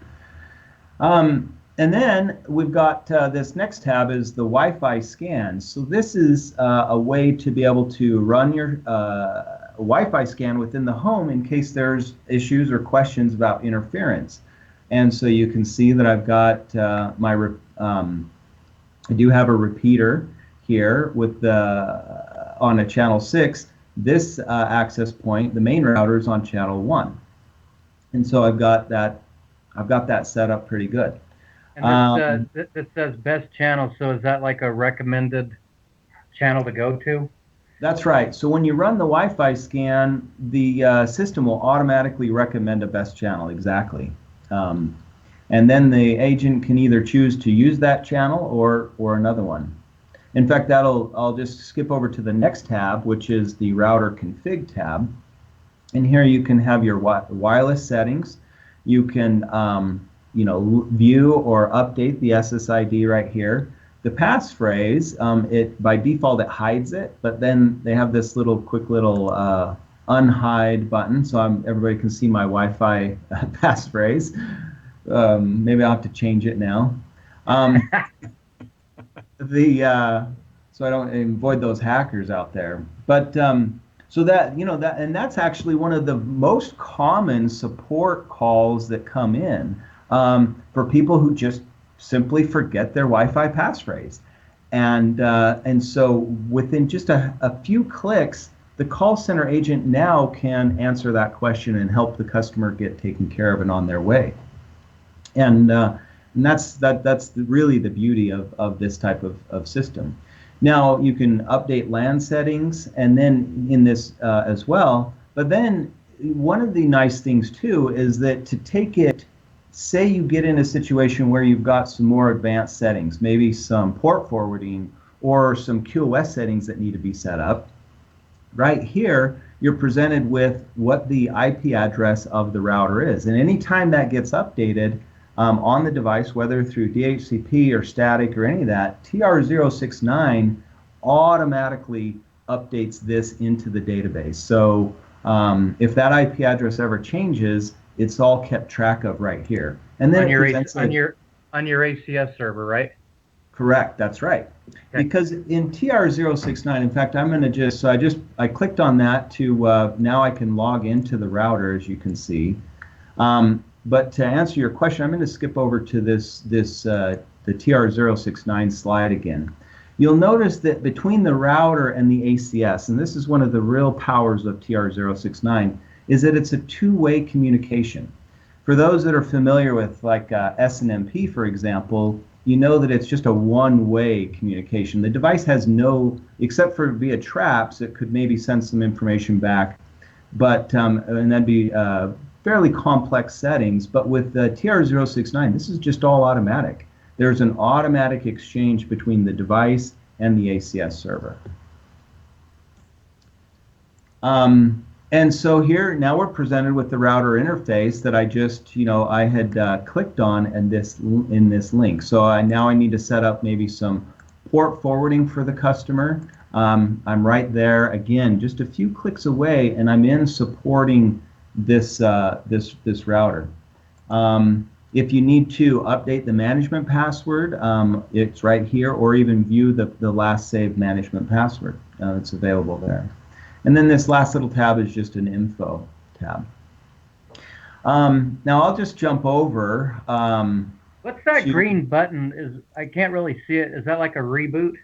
And then we've got this next tab is the Wi-Fi scan. So this is a way to be able to run your Wi-Fi scan within the home in case there's issues or questions about interference. And so you can see that I've got I do have a repeater here with on a channel 6. This access point, the main router, is on channel 1, and so I've got that set up pretty good. And this says best channel. So is that like a recommended channel to go to? That's right. So when you run the Wi-Fi scan, the system will automatically recommend a best channel, exactly. And then the agent can either choose to use that channel or another one. In fact, I'll just skip over to the next tab, which is the router config tab. And here you can have your wireless settings. You can view or update the SSID right here. The passphrase, by default it hides it, but then they have this quick little unhide button, so everybody can see my Wi-Fi passphrase. Maybe I'll have to change it now. So I don't avoid those hackers out there. But so and that's actually one of the most common support calls that come in for people who just simply forget their Wi-Fi passphrase. And so within just a few clicks, the call center agent now can answer that question and help the customer get taken care of and on their way. And that's really the beauty of this type of system. Now you can update LAN settings and then in this as well. But then one of the nice things too is that to take it, say you get in a situation where you've got some more advanced settings, maybe some port forwarding or some QoS settings that need to be set up. Right here, you're presented with what the IP address of the router is. And anytime that gets updated on the device, whether through DHCP or static or any of that, TR069 automatically updates this into the database. So if that IP address ever changes, it's all kept track of right here. And then on your ACS server, right? Correct, that's right. Okay. Because in TR069, in fact, I'm going to I clicked on that to, now I can log into the router, as you can see. But to answer your question, I'm going to skip over to the TR069 slide again. You'll notice that between the router and the ACS, and this is one of the real powers of TR069, is that it's a two-way communication. For those that are familiar with like SNMP, for example, you know that it's just a one-way communication. The device has no, except for via traps, it could maybe send some information back, but and that'd be fairly complex settings. But with the TR069, this is just all automatic. There's an automatic exchange between the device and the ACS server. And so here, now we're presented with the router interface that I just, I had clicked on in this link. So now I need to set up maybe some port forwarding for the customer. I'm right there, again, just a few clicks away, and I'm in supporting this router. If you need to update the management password, it's right here, or even view the last saved management password. It's available there. And then this last little tab is just an info tab. Now I'll just jump over. What's that green button? I can't really see it. Is that like a reboot?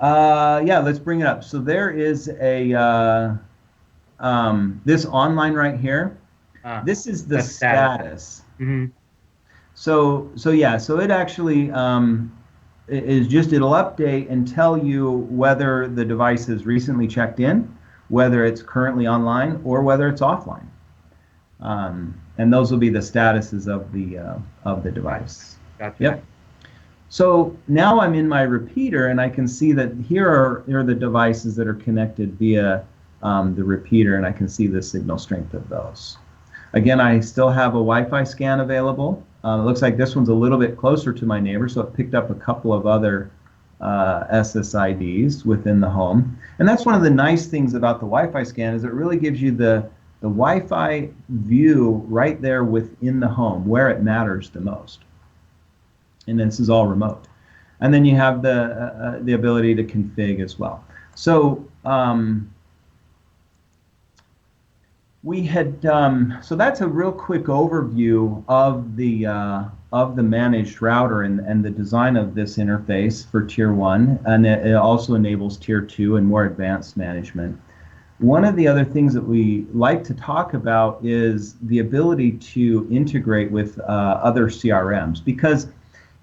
Yeah, let's bring it up. So there is a this online right here. This is the status. Mm-hmm. So it actually it'll update and tell you whether the device has recently checked in, whether it's currently online, or whether it's offline. And those will be the statuses of the device. Gotcha. Yep. So now I'm in my repeater, and I can see that here are the devices that are connected via the repeater, and I can see the signal strength of those. Again, I still have a Wi-Fi scan available. It looks like this one's a little bit closer to my neighbor, so it picked up a couple of other SSIDs within the home. And that's one of the nice things about the Wi-Fi scan, is it really gives you the Wi-Fi view right there within the home, where it matters the most. And this is all remote. And then you have the ability to config as well. So we had so that's a real quick overview of the managed router and the design of this interface for Tier 1, and it also enables Tier 2 and more advanced management. One of the other things that we like to talk about is the ability to integrate with other CRMs, because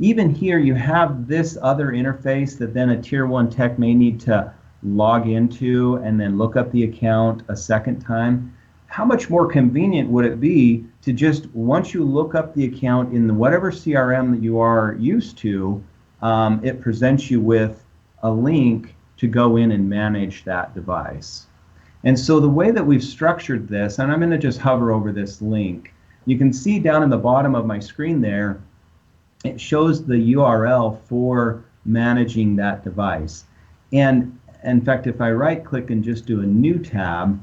even here you have this other interface that then a Tier 1 tech may need to log into and then look up the account a second time. How much more convenient would it be to just, once you look up the account in whatever CRM that you are used to, it presents you with a link to go in and manage that device. And so the way that we've structured this, and I'm going to just hover over this link, you can see down in the bottom of my screen there, it shows the URL for managing that device. And in fact, if I right click and just do a new tab,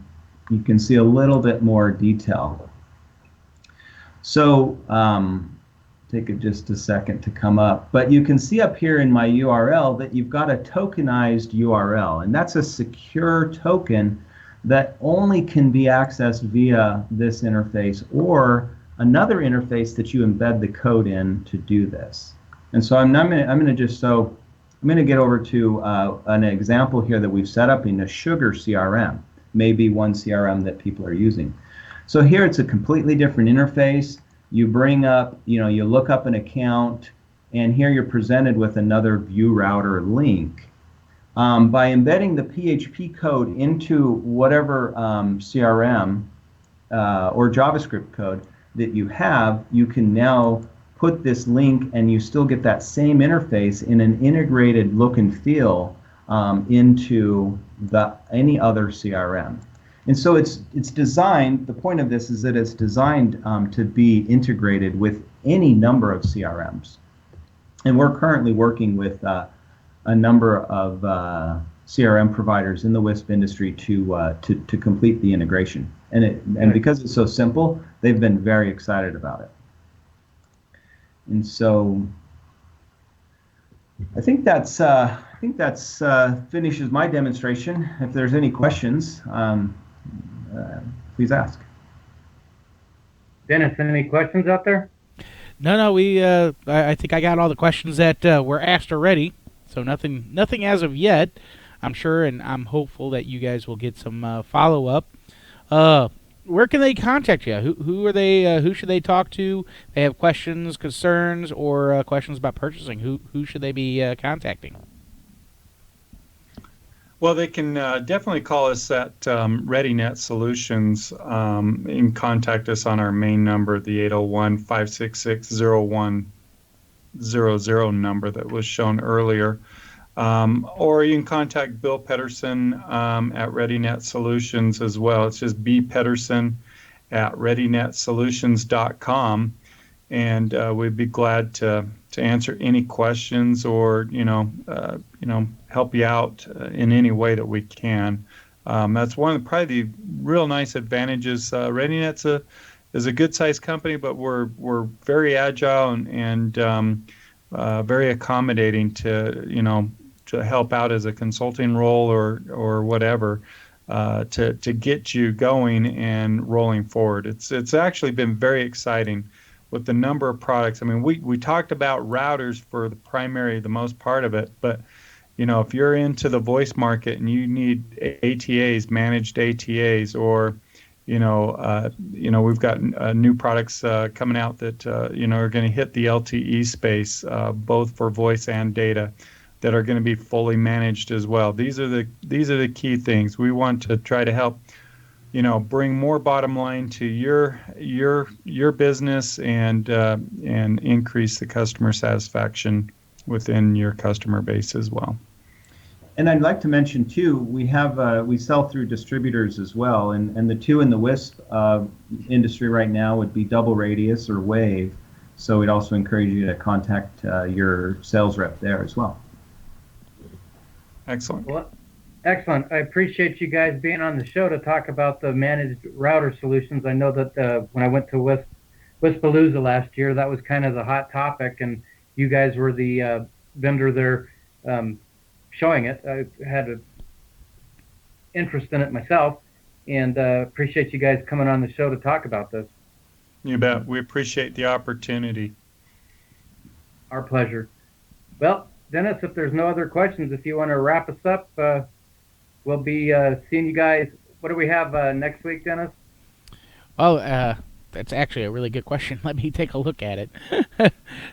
you can see a little bit more detail. So take it just a second to come up, but you can see up here in my URL that you've got a tokenized URL, and that's a secure token that only can be accessed via this interface or another interface that you embed the code in to do this. And so I'm going to just, so I'm going to get over to an example here that we've set up in a sugar CRM, maybe one CRM that people are using. So here it's a completely different interface. You bring up, you look up an account, and here you're presented with another view router link. By embedding the PHP code into whatever CRM or JavaScript code that you have, you can now put this link and you still get that same interface in an integrated look and feel into any other CRM. And so it's designed, the point of this is that it's designed to be integrated with any number of CRMs. And we're currently working with a number of CRM providers in the WISP industry to complete the integration. And because it's so simple, they've been very excited about it. And so I think that's finishes my demonstration. If there's any questions, please ask. Dennis, any questions out there? No, we. I think I got all the questions that were asked already. So nothing as of yet. I'm sure, and I'm hopeful that you guys will get some follow up. Where can they contact you? Who are they? Who should they talk to? They have questions, concerns, or questions about purchasing. Who should they be contacting? Well, they can definitely call us at Readynet Solutions. You can contact us on our main number, the 801-566-0100 number that was shown earlier. Or you can contact Bill Pedersen at Readynet Solutions as well. It's just Pedersen at readynetsolutions.com, and we'd be glad to answer any questions or help you out in any way that we can. That's one of probably the real nice advantages. Readynet's is a good-sized company, but we're very agile and very accommodating to help out as a consulting role or whatever to get you going and rolling forward. It's actually been very exciting with the number of products. I mean, we talked about routers for the most part of it, but if you're into the voice market and you need ATAs, managed ATAs, or we've got new products coming out that are going to hit the LTE space, both for voice and data, that are going to be fully managed as well. These are the key things. We want to try to help bring more bottom line to your business and increase the customer satisfaction within your customer base as well. And I'd like to mention too, we sell through distributors as well, and the two in the WISP industry right now would be Double Radius or Wave. So we'd also encourage you to contact your sales rep there as well. Excellent. Well, excellent. I appreciate you guys being on the show to talk about the managed router solutions. I know that when I went to WISPalooza last year, that was kind of the hot topic, and you guys were the vendor there showing it. I had an interest in it myself, and appreciate you guys coming on the show to talk about this. You bet. We appreciate the opportunity. Our pleasure. Well, Dennis, if there's no other questions, if you want to wrap us up, we'll be seeing you guys. What do we have next week, Dennis? Oh, that's actually a really good question. Let me take a look at it.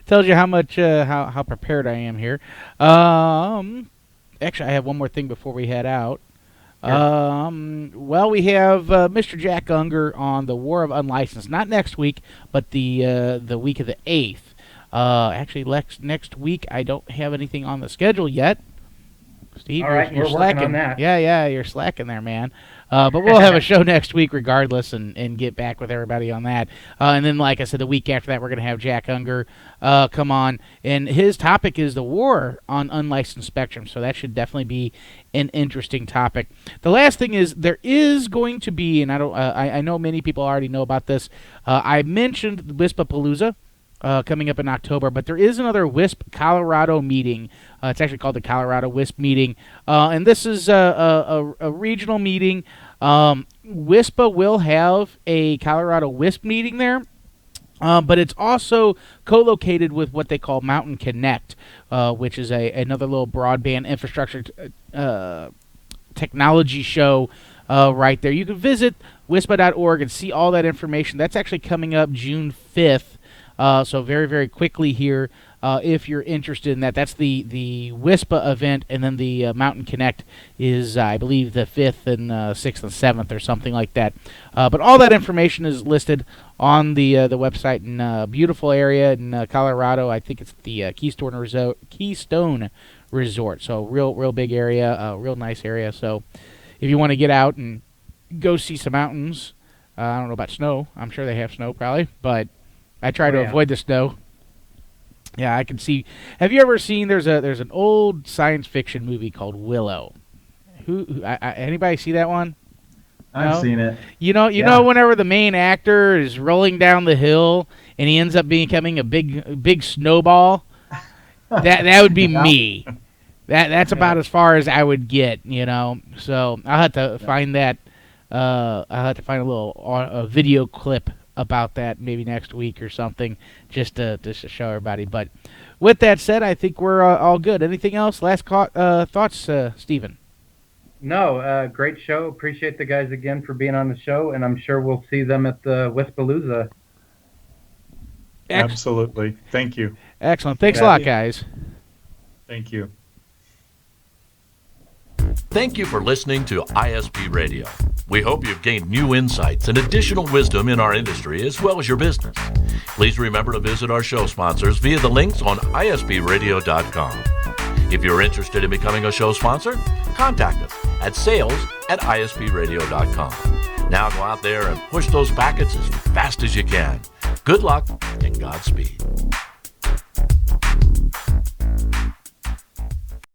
Tells you how much how prepared I am here. Actually, I have one more thing before we head out. Well, we have Mr. Jack Unger on the War of Unlicensed. Not next week, but the week of the 8th. Actually, next week I don't have anything on the schedule yet. Steve, all right, you're we're slacking. Working on that. Yeah, you're slacking there, man. But we'll have a show next week regardless and get back with everybody on that. And then, like I said, the week after that, we're going to have Jack Unger come on. And his topic is the war on unlicensed spectrum. So that should definitely be an interesting topic. The last thing is there is going to be, and I know many people already know about this. I mentioned the WISPapalooza. Coming up in October, but there is another WISP Colorado meeting. It's actually called the Colorado WISP meeting, and this is a regional meeting. WISPA will have a Colorado WISP meeting there. But it's also co-located with what they call Mountain Connect, which is another little broadband infrastructure technology show right there. You can visit wispa.org and see all that information. That's actually coming up June 5th, so very, very quickly here if you're interested in that. That's the WISPA event, and then the Mountain Connect is, I believe, the 5th and 6th and 7th or something like that. But all that information is listed on the website in a beautiful area in Colorado. I think it's the Keystone Resort. So real big area, real nice area. So if you want to get out and go see some mountains, I don't know about snow. I'm sure they have snow probably, but I try to avoid the snow. Yeah, I can see. Have you ever seen? There's an old science fiction movie called Willow. Anybody see that one? I've seen it. You know, whenever the main actor is rolling down the hill and he ends up becoming a big snowball, that would be me. That's about as far as I would get, So I'll have to find that. I'll have to find a little video clip about that maybe next week or something, just to show everybody. But with that said, I think we're all good. Anything else? Last thoughts, Stephen? No, great show. Appreciate the guys again for being on the show, and I'm sure we'll see them at the Wispalooza. Absolutely. Thank you. Excellent. Thanks a lot, guys. Thank you. Thank you for listening to ISP Radio. We hope you've gained new insights and additional wisdom in our industry as well as your business. Please remember to visit our show sponsors via the links on ispradio.com. If you're interested in becoming a show sponsor, contact us at sales@ispradio.com. Now go out there and push those packets as fast as you can. Good luck and Godspeed.